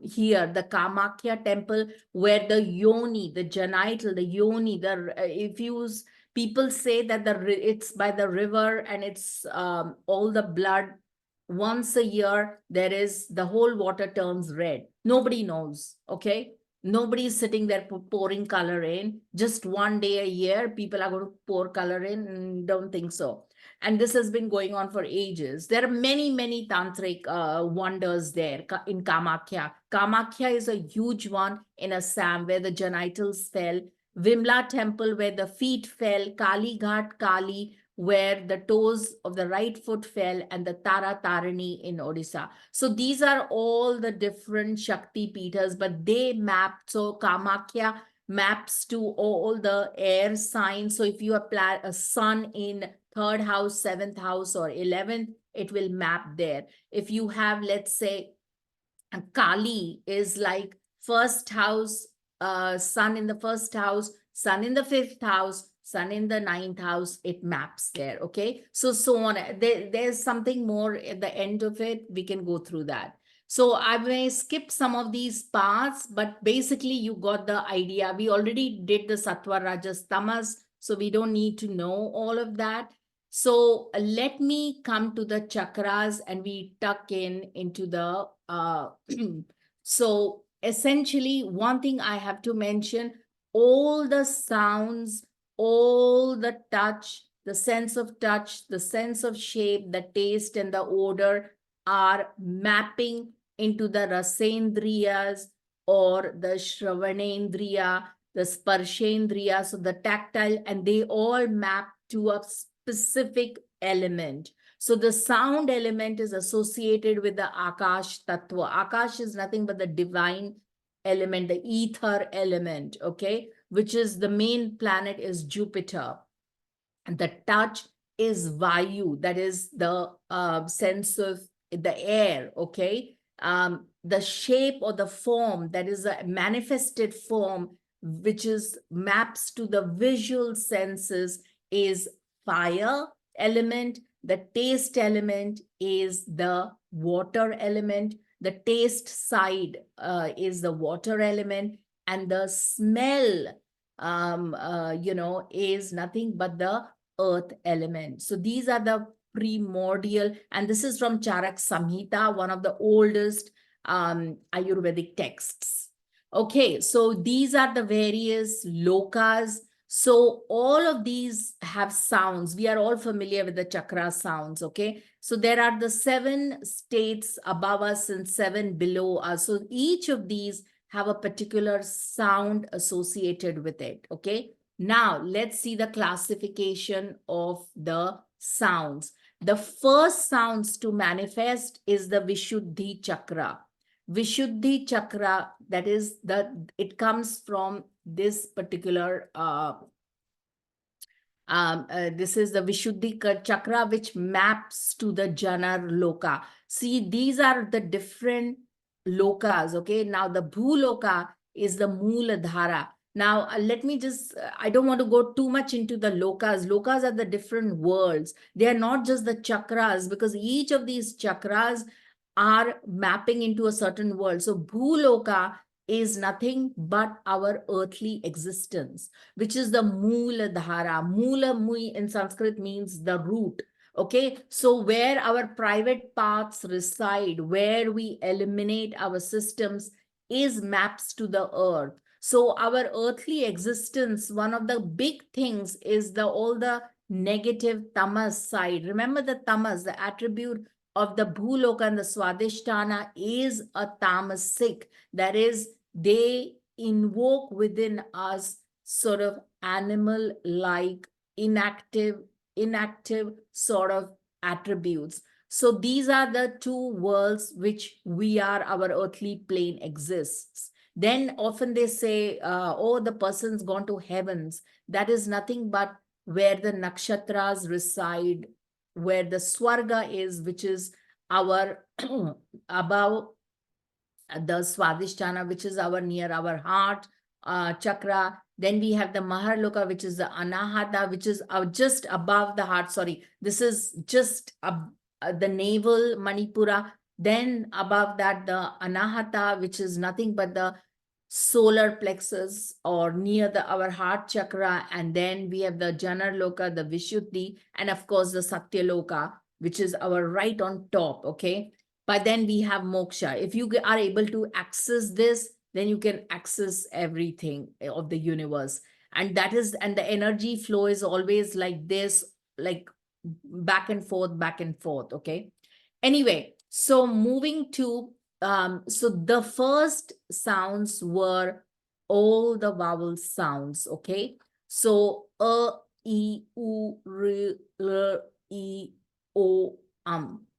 here. The Kamakhya temple, where the yoni, the genital, the yoni, if you people say that it's by the river, and it's all the blood. Once a year, there is, the whole water turns red. Nobody knows, okay? Nobody's sitting there pouring color in. Just one day a year, people are going to pour color in. Don't think so. And this has been going on for ages. There are many, many tantric wonders there in Kamakhya. Kamakhya is a huge one in Assam, where the genitals fell. Vimla temple, where the feet fell. Kali Ghat Kali, where the toes of the right foot fell, and the Tara Tarini in Odisha. So these are all the different Shakti Pitas, but they map. So Kamakhya maps to all the air signs. So if you apply a sun in 3rd house, 7th house, or 11th, it will map there. If you have, let's say, Kali is like 1st house, sun in the 1st house, sun in the 5th house, sun in the 9th house, it maps there, okay? So on. There's something more at the end of it. We can go through that. So I may skip some of these parts, but basically you got the idea. We already did the Sattva, Rajas, Tamas, so we don't need to know all of that. So let me come to the chakras, and we tuck into the, so essentially one thing I have to mention, all the sounds, all the touch, the sense of touch, the sense of shape, the taste and the odor are mapping into the rasendriyas or the shravanendriya, the sparshendriya, so the tactile, and they all map to a specific element. So the sound element is associated with the Akash Tattva. Akash is nothing but the divine element, the ether element, okay? Which is the main planet is Jupiter. And the touch is Vayu, that is the sense of the air, okay? The shape or the form, that is a manifested form, which is maps to the visual senses, is fire element. The taste element is the water element. The taste side is the water element, and the smell is nothing but the earth element. So these are the primordial, and this is from Charak Samhita, one of the oldest Ayurvedic texts. Okay, so these are the various lokas. So all of these have sounds. We are all familiar with the chakra sounds, okay? So there are the 7 states above us and 7 below us. So each of these have a particular sound associated with it, okay? Now, let's see the classification of the sounds. The first sounds to manifest is the Vishuddhi chakra. Vishuddhi chakra, that is, it comes from this particular, this is the Vishuddhi chakra, which maps to the Janar Loka. See, these are the different lokas, okay? Now, the Bhuloka is the Mooladhara. Now, let me just, I don't want to go too much into the lokas. Lokas are the different worlds. They are not just the chakras, because each of these chakras are mapping into a certain world. So Bhuloka is nothing but our earthly existence, which is the Mooladhara. Moola Mui in Sanskrit means the root. Okay, so where our private paths reside, where we eliminate our systems, is maps to the earth. So our earthly existence, one of the big things is all the negative tamas side. Remember the tamas, the attribute of the Bhuloka and the Swadhisthana is a tamasic. That is, they invoke within us sort of animal-like, inactive sort of attributes. So these are the two worlds which we are, our earthly plane exists. Then often they say, oh, the person's gone to heavens. That is nothing but where the nakshatras reside, where the swarga is, which is our above the Swadhisthana, which is our near our heart chakra. Then we have the Maharloka, which is the Anahata, which is just above the heart. Sorry, this is just the navel Manipura. Then above that, the Anahata, which is nothing but the solar plexus or near the our heart chakra. And then we have the Janarloka, the Vishuddhi, and of course the Satyaloka, which is our right on top. Okay. But then we have moksha. If you are able to access this, then you can access everything of the universe. And that is, and the energy flow is always like this, like back and forth, back and forth. Okay. Anyway, so moving to, so the first sounds were all the vowel sounds. Okay. So e, u, r, l, e, o,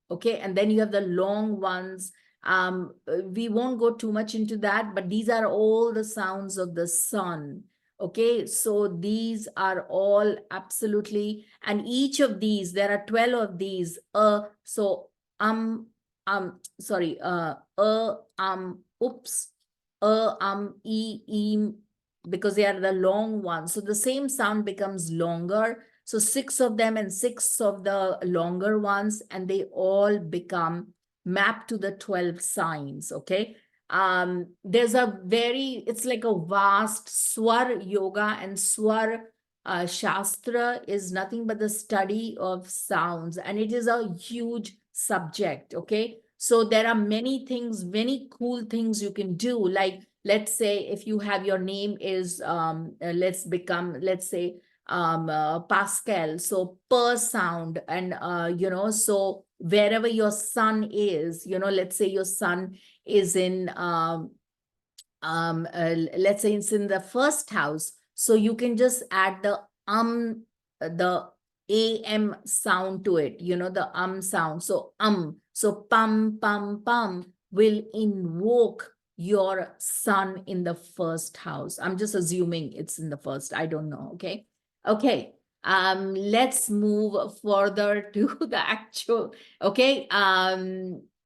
okay, and then you have the long ones. We won't go too much into that, but these are all the sounds of the sun. Okay, so these are all absolutely, and each of these, there are 12 of these. So sorry, oops, because they are the long ones. So the same sound becomes longer. So 6 of them and 6 of the longer ones, and they all become mapped to the 12 signs. Okay. There's a very, it's like a vast swar yoga, and swar shastra is nothing but the study of sounds, and it is a huge subject. Okay. So there are many things, many cool things you can do. Like, let's say if you have your name is, let's say, Pascal. So per sound, and so wherever your sun is, let's say your sun is in, let's say it's in the first house. So you can just add the am sound to it, the sound. So pum pum pum will invoke your sun in the first house. I'm just assuming it's in the first. I don't know. Okay. Okay. Let's move further to the actual. Okay.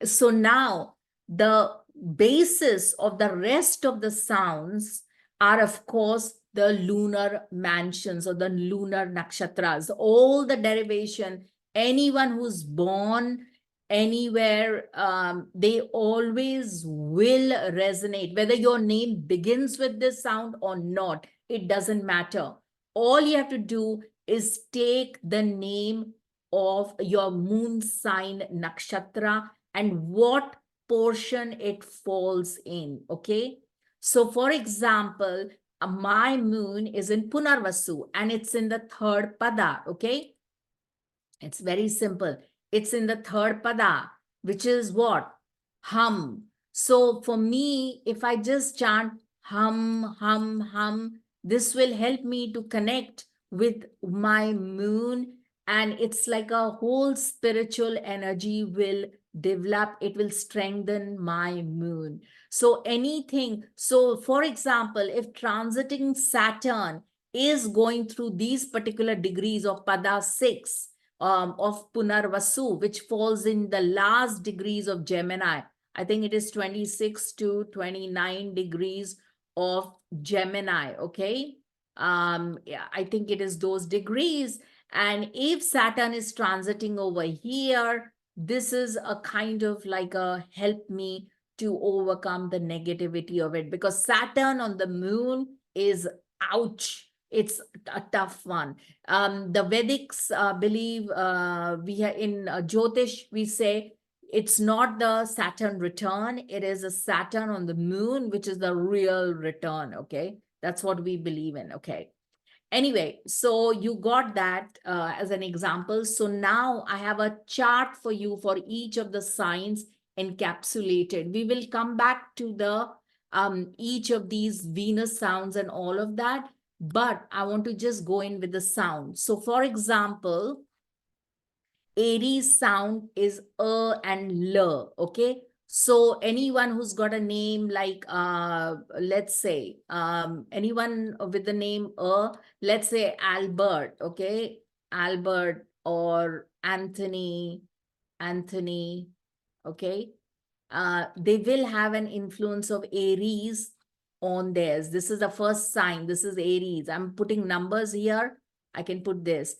So now the basis of the rest of the sounds are, of course, the lunar mansions or the lunar nakshatras, all the derivation, anyone who's born anywhere, they always will resonate, whether your name begins with this sound or not, it doesn't matter. All you have to do is take the name of your moon sign nakshatra and what portion it falls in. Okay. So for example, my moon is in Punarvasu and it's in the third pada. Okay. It's very simple. It's in the third pada, which is what? Hum. So for me, if I just chant hum, hum, hum, this will help me to connect with my moon. And it's like a whole spiritual energy will develop. It will strengthen my moon. So anything. So for example, if transiting Saturn is going through these particular degrees of pada 6, of Punarvasu, which falls in the last degrees of Gemini. I think it is 26 to 29 degrees of Gemini. Okay. Yeah, I think it is those degrees. And if Saturn is transiting over here, this is a kind of like a help me to overcome the negativity of it, because Saturn on the moon is ouch. It's a tough one. The Vedics believe, we are in Jyotish, we say it's not the Saturn return, it is a Saturn on the moon, which is the real return. Okay. That's what we believe in. Okay. Anyway, so you got that as an example. So now I have a chart for you for each of the signs encapsulated. We will come back to the each of these Venus sounds and all of that, but I want to just go in with the sound. So for example, Aries sound is and l, okay? So anyone who's got a name like, let's say, anyone with the name let's say Albert, okay? Albert or Anthony, okay? They will have an influence of Aries on theirs. This is the first sign. This is Aries. I'm putting numbers here. I can put this.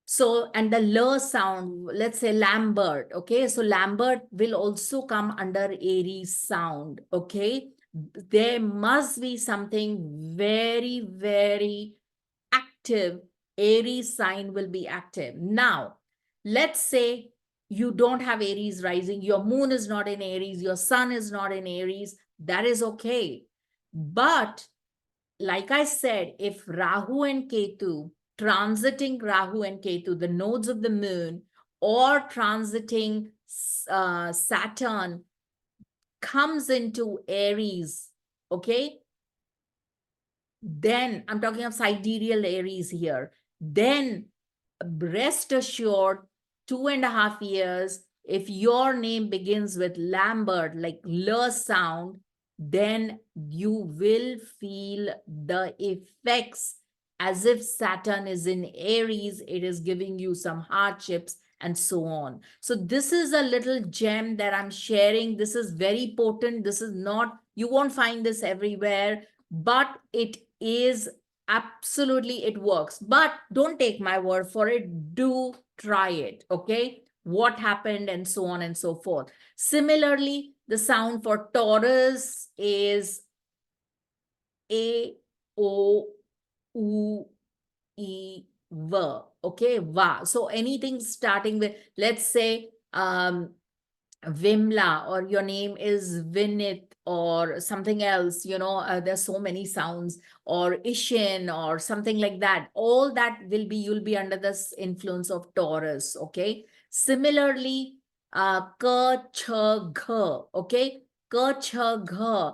So, and the l sound, let's say Lambert, okay? So Lambert will also come under Aries sound, okay? There must be something very, very active. Aries sign will be active. Now, let's say you don't have Aries rising, your moon is not in Aries, your sun is not in Aries, that is okay. But like I said, if Rahu and Ketu, transiting Rahu and Ketu, the nodes of the moon, or transiting Saturn comes into Aries, okay? Then I'm talking of sidereal Aries here. Then rest assured, 2.5 years, if your name begins with Lambert, like L sound, then you will feel the effects as if Saturn is in Aries, it is giving you some hardships and so on. So this is a little gem that I'm sharing. This is very potent. This is not, you won't find this everywhere, but it is absolutely, it works. But don't take my word for it. Do try it, okay? What happened and so on and so forth. Similarly, the sound for Taurus is A, O, U, E, V, okay? Va. So anything starting with, let's say, Vimla, or your name is Vinit or something else, there's so many sounds, or Ishin or something like that. All that will be, you'll be under this influence of Taurus, okay? Similarly, Ka, Cha, Gha, okay? Ka, Cha, Gha.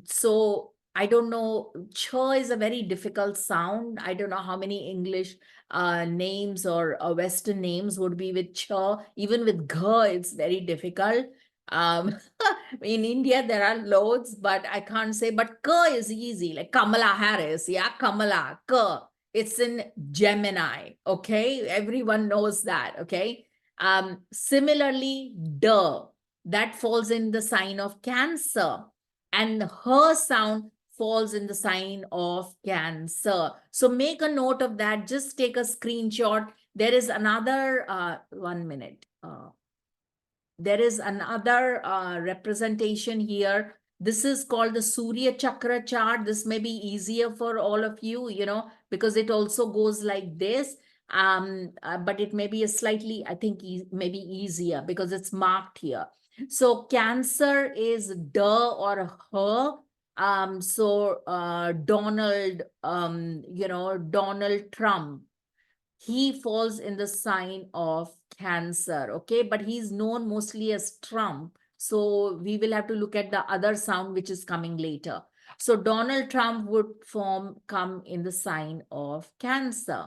So I don't know, Cha is a very difficult sound. I don't know how many English names or Western names would be with cha. Even with gha, it's very difficult. In India, there are loads, but I can't say. But ka is easy, like Kamala Harris. Yeah, Kamala, ka. It's in Gemini. Okay, everyone knows that. Okay. Similarly, da, that falls in the sign of Cancer, and her sound falls in the sign of Cancer. So make a note of that. Just take a screenshot. There is another, 1 minute. There is another representation here. This is called the Surya Chakra chart. This may be easier for all of you, because it also goes like this. But it may be a slightly, I think, maybe easier because it's marked here. So Cancer is da or her. So Donald, Donald Trump, he falls in the sign of Cancer, okay? But he's known mostly as Trump. So we will have to look at the other sound which is coming later. So Donald Trump would come in the sign of Cancer.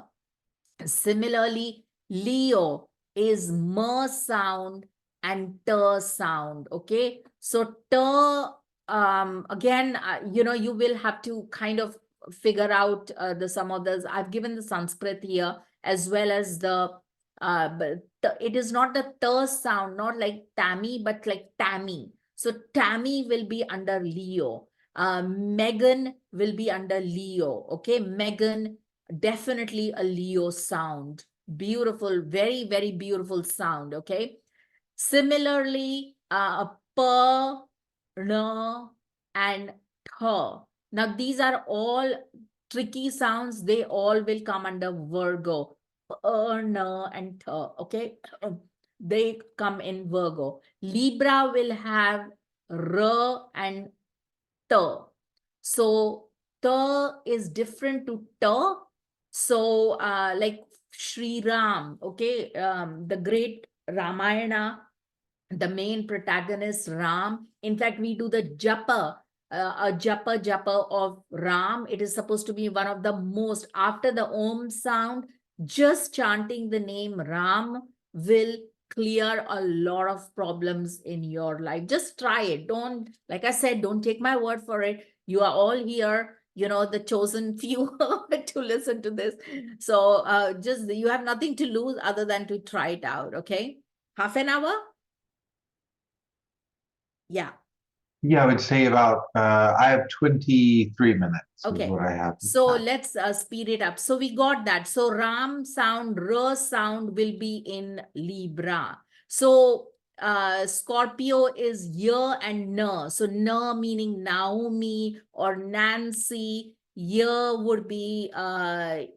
Similarly, Leo is m sound and t sound, okay? So t, again, you will have to kind of figure out the some of those. I've given the Sanskrit here as well as the, but it is not the t sound, not like Tammy, but like Tammy. So Tammy will be under Leo. Megan will be under Leo, okay? Megan, definitely a Leo sound. Beautiful, very, very beautiful sound, okay? Similarly, pa, na, and tha. Now, these are all tricky sounds. They all will come under Virgo. Pa, na, and tha, okay? They come in Virgo. Libra will have r and ta. So ta is different to ta. So like Sri Ram, okay, the great Ramayana, the main protagonist Ram. In fact, we do the japa, a japa of Ram. It is supposed to be one of the most, after the Om sound, just chanting the name Ram will clear a lot of problems in your life. Just try it. Don't, like I said, don't take my word for it. You are all here, you know, the chosen few to listen to this. So just, you have nothing to lose other than to try it out. Okay. Half an hour? Yeah. Yeah, I would say about I have 23 minutes is Okay. what I have. So let's speed it up. So we got that. So Ram sound, R sound will be in Libra. So Scorpio is Y and N. So N meaning Naomi or Nancy. Y would be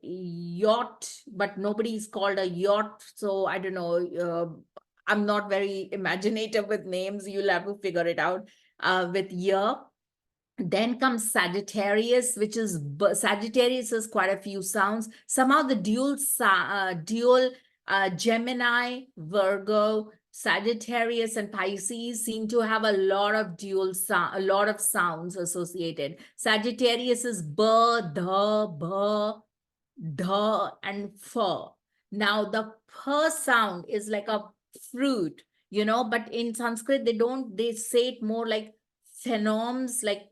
yacht, but nobody is called a yacht. So I don't know. I'm not very imaginative with names. You'll have to figure it out with Y. Then comes Sagittarius, which is Sagittarius has quite a few sounds. Somehow the dual Gemini, Virgo, Sagittarius, and Pisces seem to have a lot of dual sound, a lot of sounds associated. Sagittarius is b, the, and f. Now the p sound is like a fruit, you know, but in Sanskrit they say it more like phenoms, like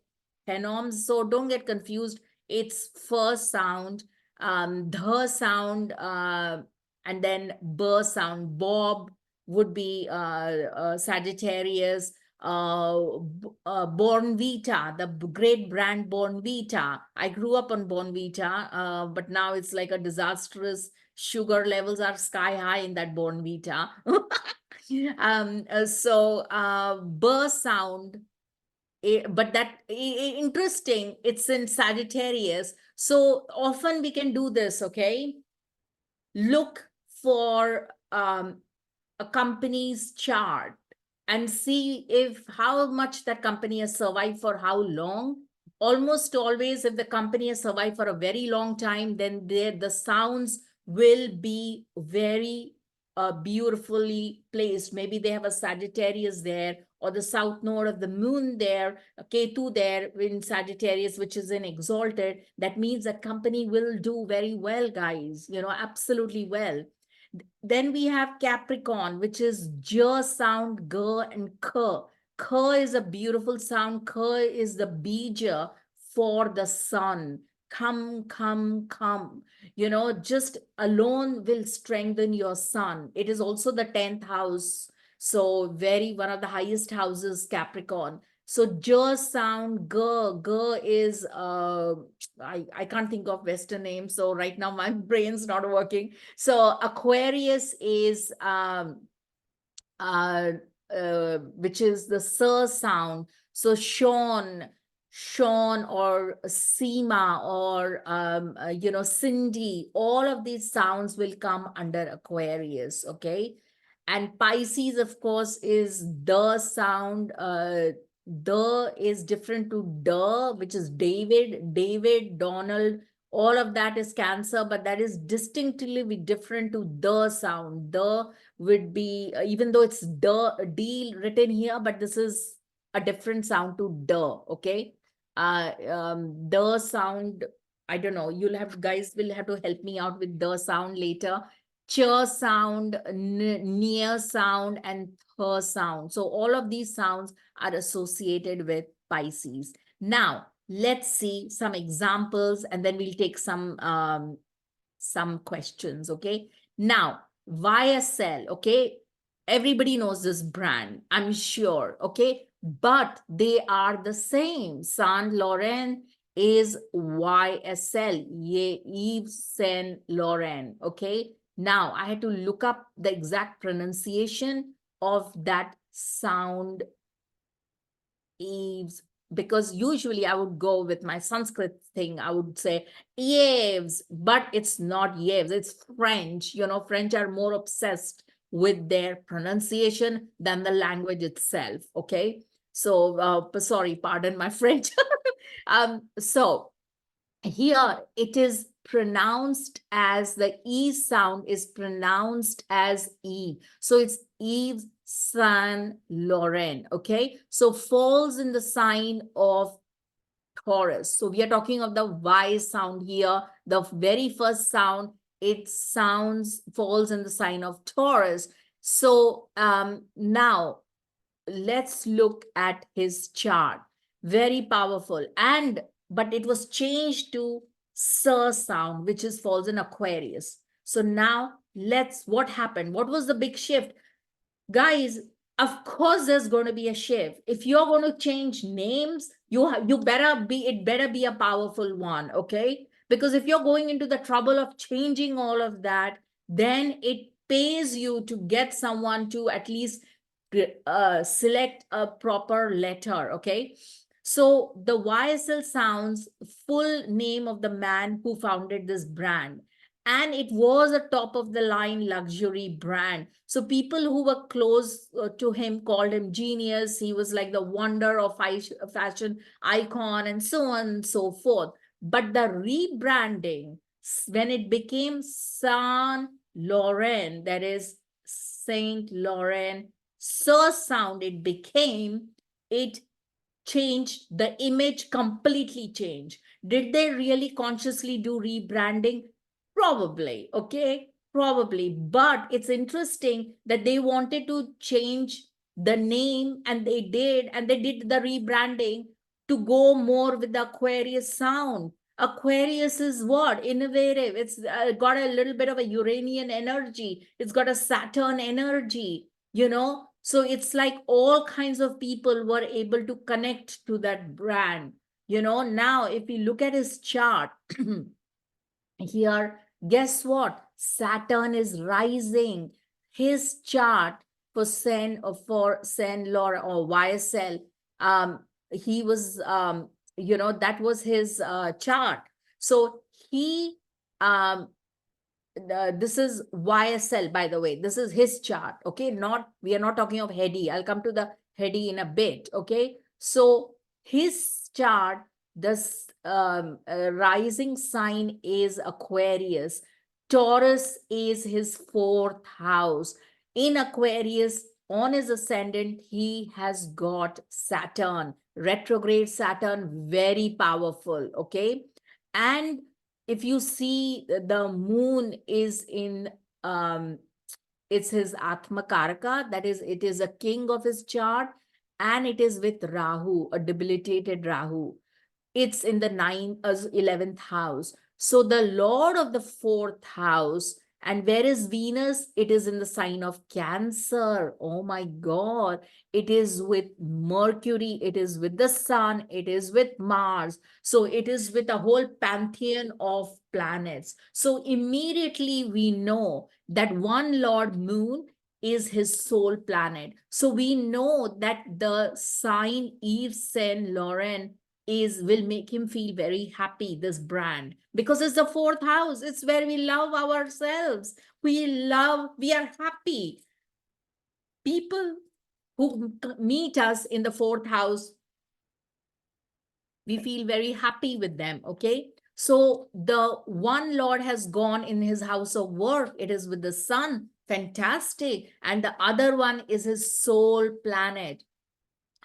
phenoms. So don't get confused. It's first sound, the sound, and then b sound. Bob would be Sagittarius. Bornvita, the great brand Bornvita. I grew up on Bornvita, but now it's like a disastrous. Sugar levels are sky high in that Bornvita. B sound, but that interesting. It's in Sagittarius. So often we can do this. Okay, look for a company's chart and see if how much that company has survived for how long. Almost always, if the company has survived for a very long time, then the sounds will be very beautifully placed. Maybe they have a Sagittarius there, or the south node of the moon there, a Ketu there in Sagittarius, which is in exalted. That means that company will do very well, guys, you know, absolutely well. Then we have Capricorn, which is J sound, G and K. K is a beautiful sound. K is the bija for the sun. Come, come, come. You know, just alone will strengthen your sun. It is also the 10th house. So very one of the highest houses, Capricorn. So J sound, G. G is I can't think of Western names. So right now my brain's not working. So Aquarius is which is the sir sound. So Sean or Seema or you know, Cindy, all of these sounds will come under Aquarius. Okay. And Pisces, of course, is the sound. The is different to the, which is David, Donald. All of that is Cancer, but that is distinctly different to the sound. The would be, even though it's the D written here, but this is a different sound to the. Okay. The sound, I don't know. You'll have, guys will have to help me out with the sound later. Ch sound, near sound, and th sound. So all of these sounds are associated with Pisces. Now, let's see some examples, and then we'll take some questions. Okay. Now, YSL. Okay. Everybody knows this brand, I'm sure. Okay. But they are the same. Saint Laurent is YSL, Yves Saint Laurent. Okay. Now, I had to look up the exact pronunciation of that sound, Eves, because usually I would go with my Sanskrit thing. I would say Yves, but it's not Yves, it's French. You know, French are more obsessed with their pronunciation than the language itself. Okay. So, sorry, pardon my French. So here it is pronounced as, the E sound is pronounced as E. So it's Yves Saint Laurent, okay? So falls in the sign of Taurus. So we are talking of the Y sound here. The very first sound, it falls in the sign of Taurus. So now let's look at his chart. Very powerful. But it was changed to Sir sound, which is falls in Aquarius. So now what happened? What was the big shift? Guys, of course there's going to be a shift. If you're going to change names, you better be a powerful one, okay? Because if you're going into the trouble of changing all of that, then it pays you to get someone to at least select a proper letter, okay? So the YSL sounds full name of the man who founded this brand, and it was a top of the line luxury brand. So people who were close to him called him genius. He was like the wonder of fashion icon and so on and so forth. But the rebranding, when it became Saint Laurent, that is Saint Laurent Sir sound, it changed, the image completely changed. Did they really consciously do rebranding? Probably, okay, probably. But it's interesting that they wanted to change the name, and they did the rebranding to go more with the Aquarius sound. Aquarius is what? Innovative. It's got a little bit of a Uranian energy. It's got a Saturn energy, So it's like all kinds of people were able to connect to that brand. Now if we look at his chart here, guess what? Saturn is rising. His chart for Saint Laurent or YSL, he was, that was his chart. So he, this is YSL, by the way. This is his chart, okay? We are not talking of Hedy. I'll come to the Hedy in a bit, okay? So his chart, this rising sign is Aquarius. Taurus is his fourth house. In Aquarius, on his ascendant, he has got Saturn, retrograde Saturn, very powerful, okay? And if you see, the moon is in, it's his Atma Karaka, that is, it is a king of his chart, and it is with Rahu, a debilitated Rahu. It's in the 11th house. So the Lord of the fourth house, and where is Venus? It is in the sign of Cancer. Oh my God. It is with Mercury. It is with the Sun. It is with Mars. So it is with a whole pantheon of planets. So immediately we know that one Lord Moon is his soul planet. So we know that the sign Yves Saint Laurent will make him feel very happy, this brand, because it's the fourth house. It's where we love ourselves. We are happy. People who meet us in the fourth house, we feel very happy with them, okay? So the one Lord has gone in his house of work. It is with the sun, fantastic. And the other one is his soul planet,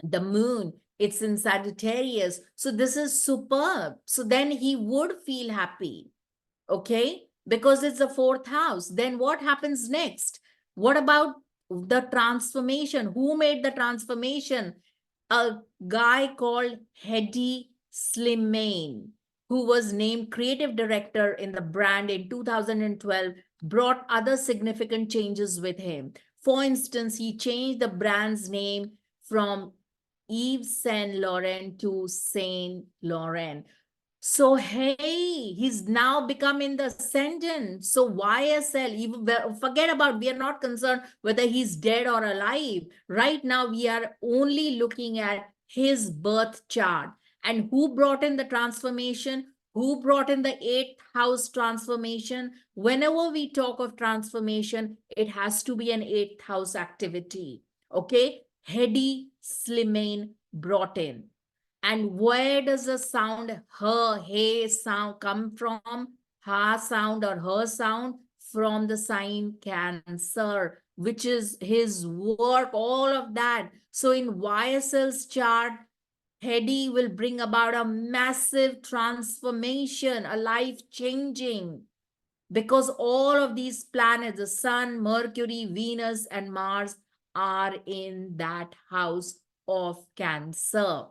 the moon. It's in Sagittarius. So this is superb. So then he would feel happy, okay? Because it's the fourth house. Then what happens next? What about the transformation? Who made the transformation? A guy called Hedy Slimane, who was named creative director in the brand in 2012, brought other significant changes with him. For instance, he changed the brand's name from Yves Saint Laurent to Saint Laurent. So, hey, he's now becoming the ascendant. So YSL, forget about, we are not concerned whether he's dead or alive. Right now, we are only looking at his birth chart. And who brought in the transformation? Who brought in the eighth house transformation? Whenever we talk of transformation, it has to be an eighth house activity. Okay? Hedy Slimane brought in. And where does the sound, hey sound come from? ha sound or her sound from the sign Cancer, which is his work, all of that. So in YSL's chart, Hedy will bring about a massive transformation, a life changing, because all of these planets, the Sun, Mercury, Venus, and Mars, are in that house of Cancer.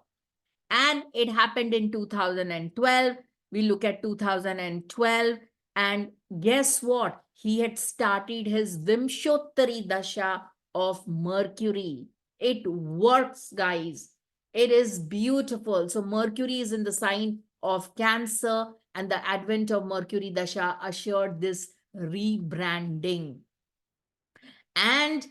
And it happened in 2012. We look at 2012, and guess what? He had started his Vimshottari Dasha of Mercury. It works, guys. It is beautiful. So Mercury is in the sign of Cancer, and the advent of Mercury Dasha assured this rebranding. And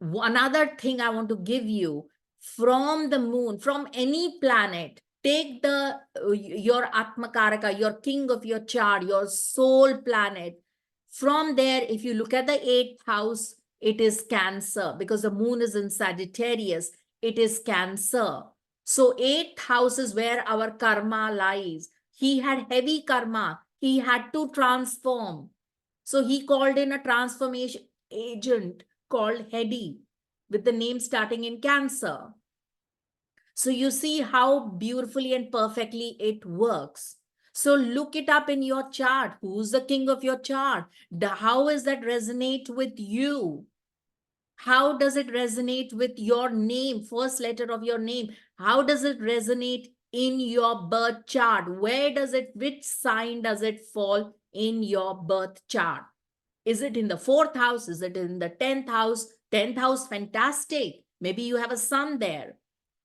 another thing I want to give you, from the moon, from any planet, take the your Atmakaraka, your king of your chart, your soul planet. From there, if you look at the eighth house, it is Cancer, because the moon is in Sagittarius. It is Cancer. So eighth house is where our karma lies. He had heavy karma. He had to transform. So he called in a transformation agent called Hedy, with the name starting in Cancer. So you see how beautifully and perfectly it works. So look it up in your chart. Who's the king of your chart? How does that resonate with you? How does it resonate with your name, first letter of your name? How does it resonate in your birth chart? Where does it, which sign does it fall in your birth chart? Is it in the fourth house? Is it in the 10th house? 10th house, fantastic. Maybe you have a sun there.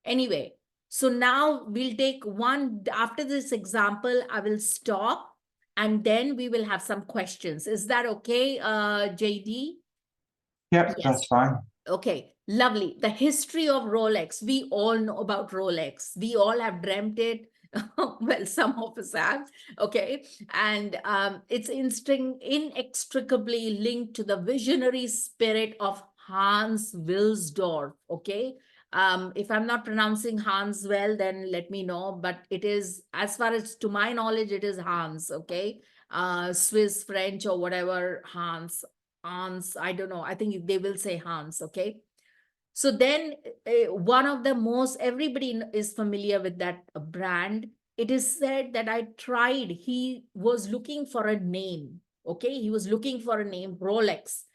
Anyway, so now we'll take one, after this example, I will stop and then we will have some questions. Is that okay, JD? Yep, Yes. that's fine. Okay, lovely. The history of Rolex. We all know about Rolex. We all have dreamt it. Well, some of us have. Okay. And it's inextricably linked to the visionary spirit of Hans Wilsdorf. Okay. If I'm not pronouncing Hans well, then let me know. But it is, as far as to my knowledge, it is Hans. Okay. Swiss, French, or whatever, Hans, I don't know. I think they will say Hans, okay? So then one of the most, everybody is familiar with that brand. It is said that I tried, he was looking for a name, okay? He was looking for a name, Rolex.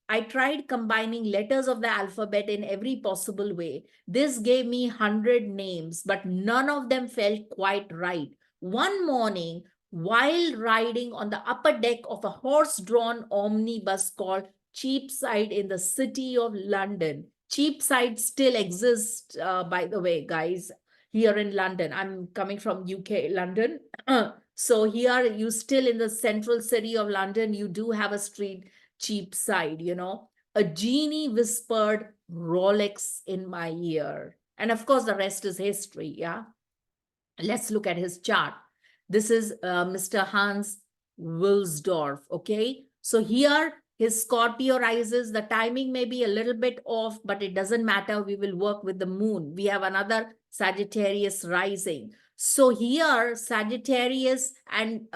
I tried combining letters of the alphabet in every possible way. This gave me 100 names, but none of them felt quite right. One morning, while riding on the upper deck of a horse-drawn omnibus called Cheapside in the city of London. Cheapside still exists, by the way, guys, here in London. I'm coming from UK, London. So here, you still in the central city of London, you do have a street, Cheapside, you know. A genie whispered Rolex in my ear. And of course, the rest is history, yeah. Let's look at his chart. This is Mr. Hans Wilsdorf, okay? So here, his Scorpio rises. The timing may be a little bit off, but it doesn't matter. We will work with the moon. We have another Sagittarius rising. So here, Sagittarius and,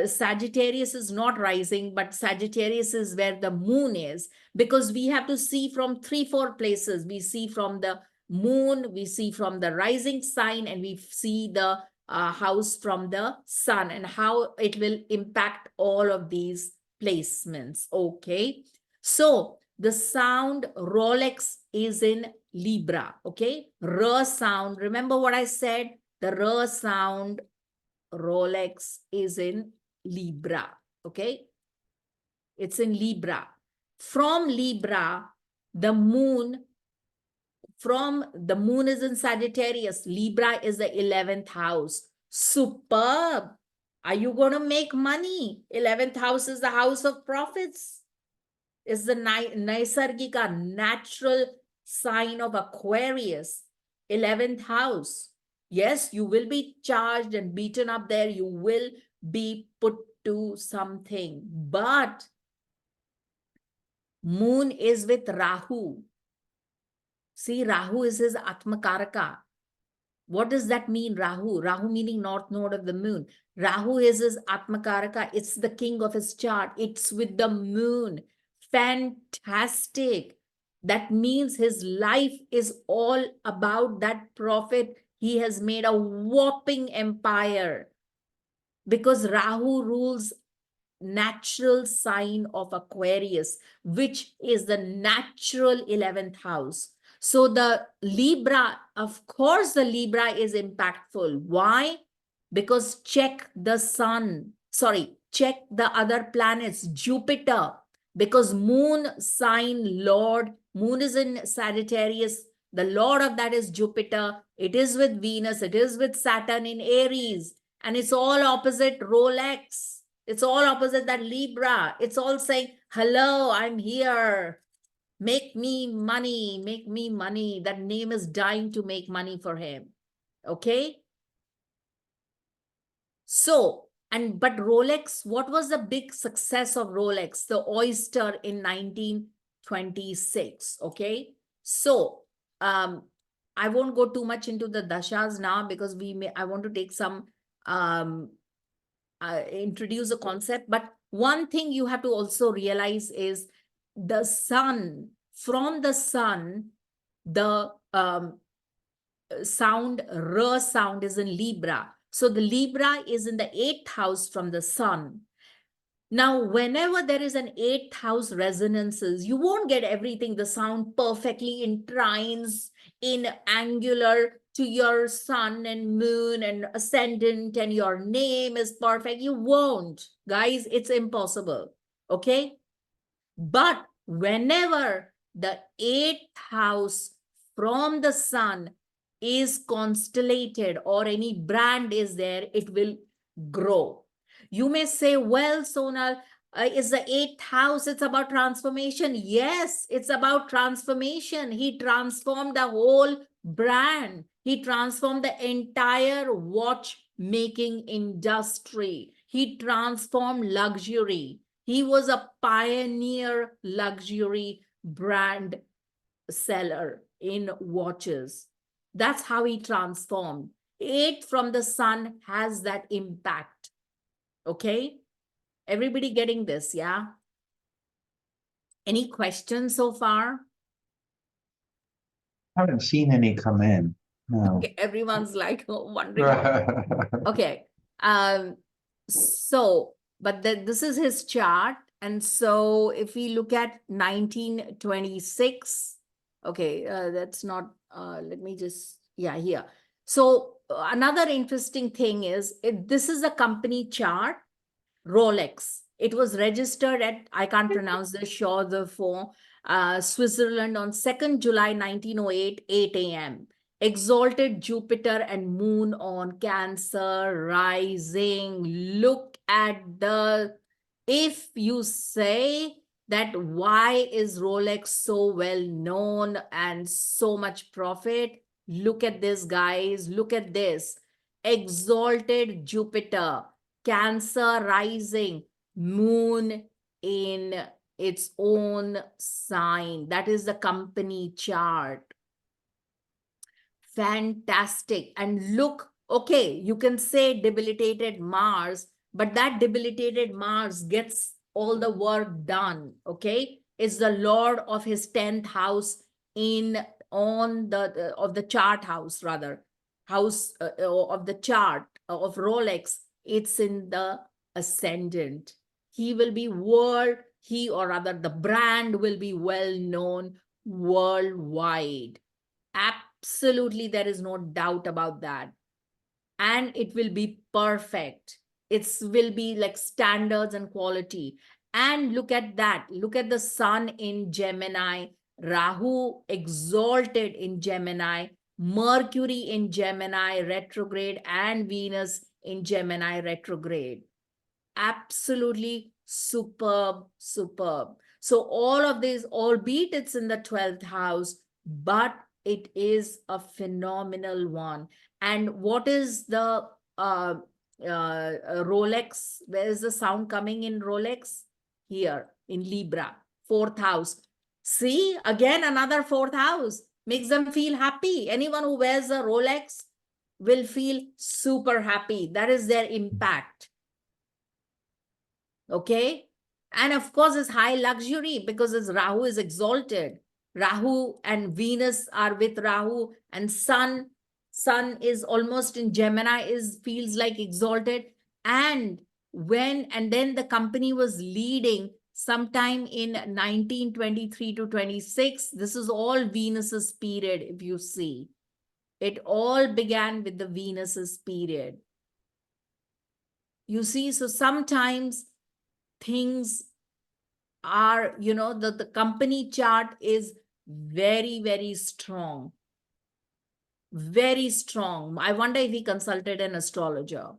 Sagittarius is not rising, but Sagittarius is where the moon is, because we have to see from 3-4 places. We see from the moon, we see from the rising sign, and we see the house from the sun, and how it will impact all of these placements. Okay, so the sound Rolex is in Libra. Okay, R sound, remember what I said? The R sound Rolex is in Libra. Okay, it's in Libra. From Libra, the moon is in Sagittarius. Libra is the 11th house. Superb. Are you going to make money? 11th house is the house of profits. It's the Naisargika, natural sign of Aquarius. 11th house. Yes, you will be charged and beaten up there. You will be put to something. But moon is with Rahu. See, Rahu is his Atmakaraka. What does that mean, Rahu? Rahu meaning north node of the moon. Rahu is his Atmakaraka. It's the king of his chart. It's with the moon. Fantastic. That means his life is all about that profit. He has made a whopping empire because Rahu rules natural sign of Aquarius, which is the natural 11th house. So the Libra, of course, the Libra is impactful. Why? Because check the sun, sorry, check the other planets, Jupiter, because moon sign Lord, moon is in Sagittarius. The Lord of that is Jupiter. It is with Venus. It is with Saturn in Aries. And it's all opposite Rolex. It's all opposite that Libra. It's all saying, hello, I'm here. Make me money. Make me money. That name is dying to make money for him. Okay? So, but Rolex, what was the big success of Rolex? The Oyster in 1926. Okay? So, I won't go too much into the dashas now because I want to take some introduce a concept. But one thing you have to also realize is the sun, from the sun, the sound, R sound is in Libra. So the Libra is in the 8th house from the sun. Now, whenever there is an 8th house resonances, you won't get everything. The sound perfectly entrines in angular to your sun and moon and ascendant, and your name is perfect. You won't, guys. It's impossible. Okay. But whenever the 8th house from the sun is constellated or any brand is there, it will grow. You may say, well, Sonal, is the 8th house, it's about transformation. Yes, it's about transformation. He transformed the whole brand. He transformed the entire watchmaking industry. He transformed luxury. He was a pioneer luxury brand seller in watches. That's how he transformed. 8 from the sun has that impact. Okay? Everybody getting this, yeah? Any questions so far? I haven't seen any come in. No. Okay, everyone's like wondering. Okay. But this is his chart. And so if we look at 1926, okay, that's not, let me just, yeah, here. So another interesting thing is, this is a company chart, Rolex. It was registered at, I can't pronounce this, Champs de Fonds, Switzerland on 2nd July 1908, 8 a.m. Exalted Jupiter and moon on Cancer rising. Look at the, if you say that why is Rolex so well known and so much profit, look at this, guys. Look at this. Exalted Jupiter, Cancer rising, moon in its own sign. That is the company chart. Fantastic. And look, okay, you can say debilitated Mars, but that debilitated Mars gets all the work done. Okay. It's the Lord of his 10th house on the of the chart house, rather house of the chart of Rolex. It's in the ascendant. He will be he or rather the brand will be well known worldwide. Absolutely, there is no doubt about that. And it will be perfect. It will be like standards and quality. And look at that. Look at the sun in Gemini, Rahu exalted in Gemini, Mercury in Gemini retrograde, and Venus in Gemini retrograde. Absolutely superb, superb. So all of this, albeit it's in the 12th house, but it is a phenomenal one. And what is the Rolex? Where is the sound coming in Rolex? Here in Libra, 4th house. See, again, another 4th house makes them feel happy. Anyone who wears a Rolex, will feel super happy. That is their impact. Okay. And of course, it's high luxury because it's Rahu is exalted. Rahu and Venus are with Rahu, and Sun is almost in Gemini, is feels like exalted. And then the company was leading sometime in 1923 to 26. This is all Venus's period, if you see. It all began with the Venus's period. You see, so sometimes things are, the company chart is very, very strong. Very strong. I wonder if he consulted an astrologer.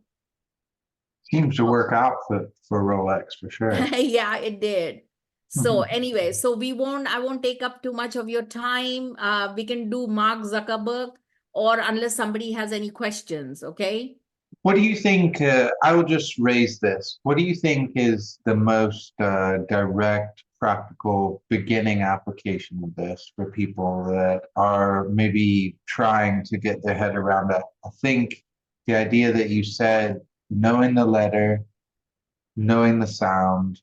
Seems to work out for Rolex for sure. Yeah, it did. So anyway, so I won't take up too much of your time. We can do Mark Zuckerberg, or unless somebody has any questions, okay? What do you think? I will just raise this. What do you think is the most direct, practical beginning application of this for people that are maybe trying to get their head around it? I think the idea that you said, knowing the letter, knowing the sound,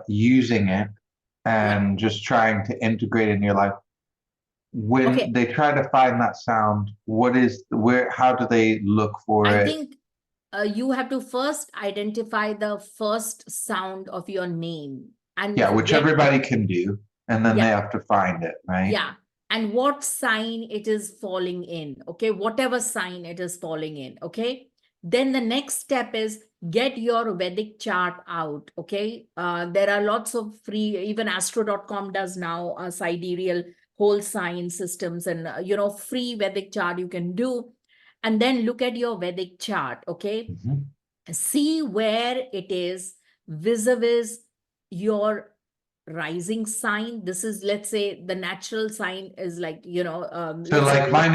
using it, and just trying to integrate in your life. When they try to find that sound, how do they look for it? I think you have to first identify the first sound of your name. And yeah, which everybody can do. And then they have to find it, right? Yeah. And what sign it is falling in, okay? Whatever sign it is falling in, okay? Then the next step is get your Vedic chart out, okay? There are lots of free, even astro.com does now sidereal whole sign systems, and, free Vedic chart you can do. And then look at your Vedic chart, okay? See where it is vis-a-vis your rising sign. This is, let's say, the natural sign is like, so like my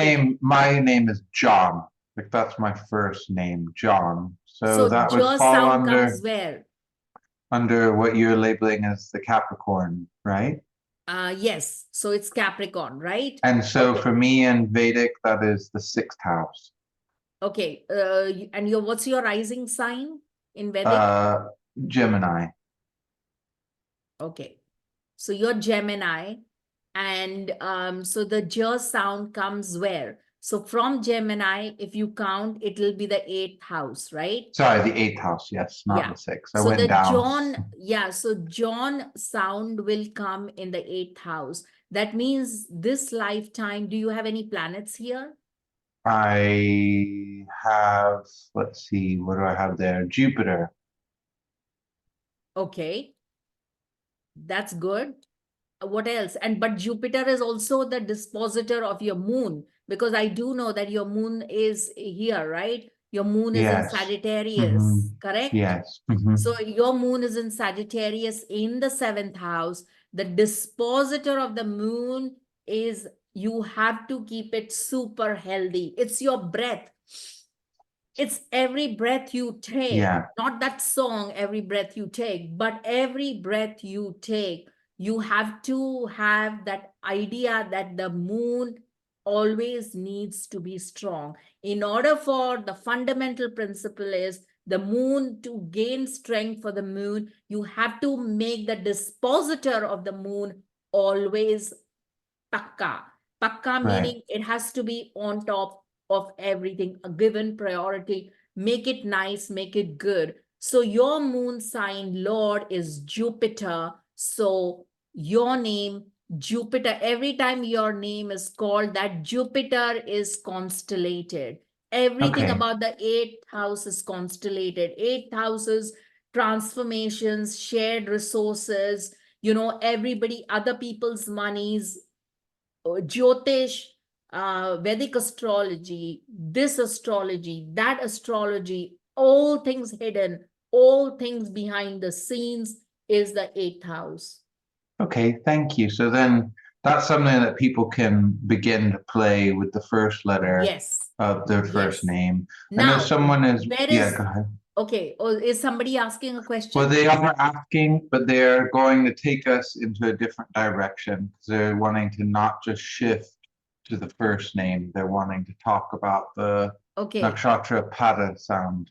name is John. Like that's my first name, John. So that would fall under where? Under what you're labeling as the Capricorn, right? Yes. So it's Capricorn, right? And so for me in Vedic, that is the 6th house. Okay. And what's your rising sign in Vedic? Gemini. Okay. So you're Gemini. And so the J sound comes where? So from Gemini, if you count, it will be the 8th house, right? Sorry, the 8th house, yes, not the 6th. I went down. So John sound will come in the 8th house. That means this lifetime, do you have any planets here? I have, let's see, what do I have there? Jupiter. Okay. That's good. What else? But Jupiter is also the dispositor of your moon, because I do know that your moon is here, right? Your moon is in Sagittarius, correct? Yes. So your moon is in Sagittarius in the 7th house. The dispositor of the moon is, you have to keep it super healthy. It's your breath. It's every breath you take, not that song, every breath you take, but every breath you take, you have to have that idea that the moon always needs to be strong. In order for the fundamental principle is the moon, to gain strength for the moon, you have to make the dispositor of the moon always pakka. Pakka meaning it has to be on top of everything, a given priority. Make it nice, make it good. So your moon sign lord is Jupiter. So your name, Jupiter, every time your name is called, that Jupiter is constellated. Everything about the 8th house is constellated. 8th houses, transformations, shared resources, everybody, other people's monies, Jyotish, Vedic astrology, this astrology, that astrology, all things hidden, all things behind the scenes is the 8th house. Okay, thank you. So then that's something that people can begin to play with the first letter of their first name. Now, I know someone is, go ahead. Okay, is somebody asking a question? Well, they are asking, but they're going to take us into a different direction because they're wanting to not just shift to the first name. They're wanting to talk about the Okay. nakshatra pada sound.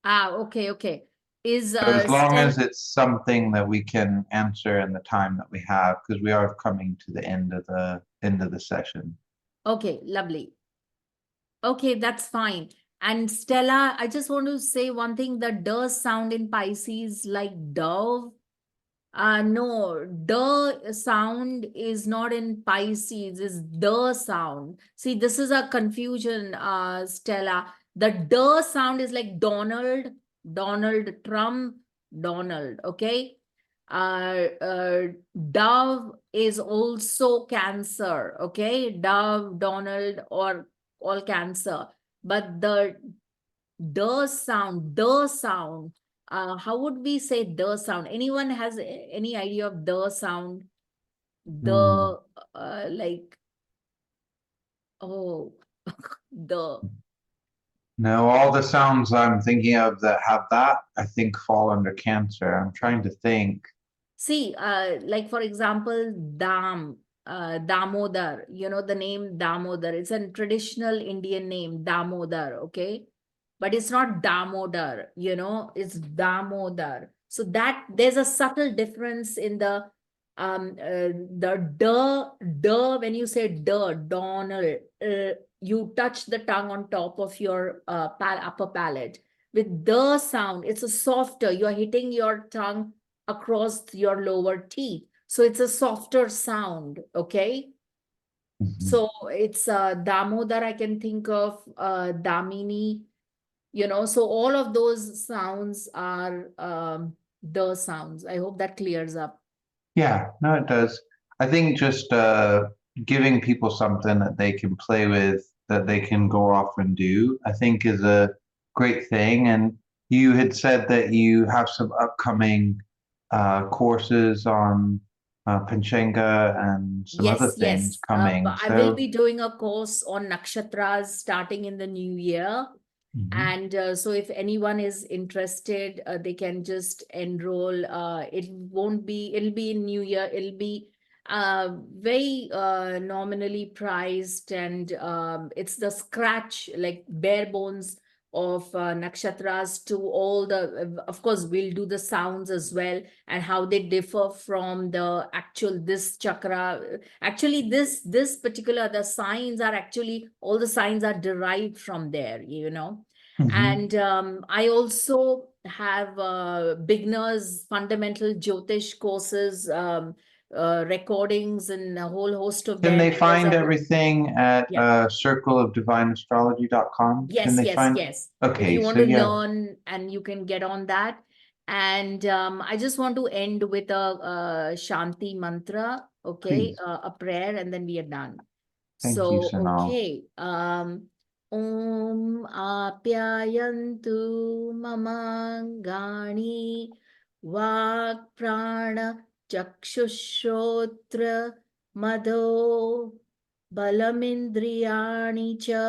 Okay. Is So as long Stella as it's something that we can answer in the time that we have, because we are coming to the end of the session. okay, lovely. Okay, that's fine. And Stella, I just want to say one thing, the D sound in Pisces like dove. No, the sound is not in Pisces, is the sound. See, this is a confusion, Stella. The the sound is like Donald, Donald Trump, Donald, okay? Uh, uh, Dove is also Cancer, okay? Dove, Donald, or all Cancer. But the sound, how would we say the sound? Anyone has any idea of the sound? Hmm. The, like, oh, the. No, all the sounds I'm thinking of that have that, I think fall under Cancer. I'm trying to think. See, like for example, Damodar, you know the name Damodar. It's a traditional Indian name, Damodar, okay? But it's not Damodar, it's Damodar. So that there's a subtle difference in the when you say Donald, you touch the tongue on top of your upper palate. With the sound, it's a softer, you're hitting your tongue across your lower teeth. So it's a softer sound, okay? Mhm. So it's Damodar, I can think of Damini, so all of those sounds are the sounds. I hope that clears up. Yeah, no, it does. I think just giving people something that they can play with, that they can go off and do, I think is a great thing. And you had said that you have some upcoming courses on Panchenga and some other Yes, things yes. coming. I will So, be doing a course on nakshatras starting in the new year. mhm. And so if anyone is interested, they can just enroll. It'll be in New Year. It'll be very nominally priced, and it's the scratch, like bare bones of nakshatras to all of course, we'll do the sounds as well and how they differ from the actual this chakra. Actually, this particular, the signs are actually, all the signs are derived from there. Mhm. And I also have beginners fundamental Jyotish courses, recordings, and a whole host of Can them. they And there's find a, everything at yeah, circleofdivineastrology.com? Can yes, they yes, find? yes. If Okay, you want so to yeah, learn, and you can get on that. And I just want to end with a Shanti mantra, okay, please. a prayer, and then we are done. Thank you, So, Sanal. okay. Om apyayantu mamangani vak prana chakshushotra madho balamindriyani cha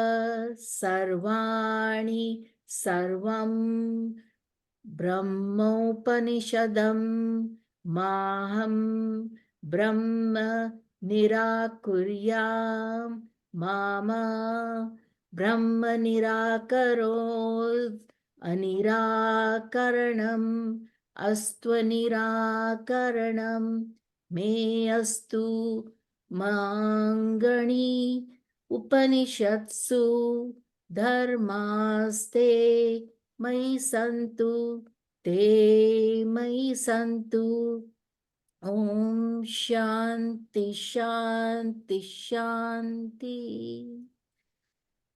sarvani sarvam ब्रह्मोपनिषदं माहं ब्रह्म निराकुर्यां मामा ब्रह्म निराकरोत् अनिराकरणम् अस्त्वनिराकरणं मे अस्तु माङ्गणी उपनिषत्सु धर्मास्ते मयि सन्तु ते मयि सन्तु. Om Shanti Shanti Shanti.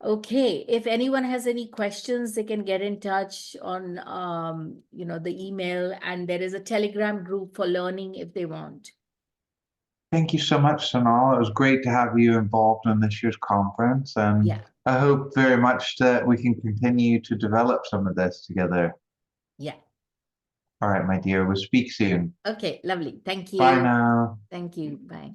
Okay, if anyone has any questions, they can get in touch on the email, and there is a Telegram group for learning if they want. Thank you so much, Sanal. It was great to have you involved in this year's conference, and Yeah, I hope very much that we can continue to develop some of this together. yeah. All right, my dear, we'll speak soon. Okay, lovely. Thank Bye you. now. Thank you. Bye.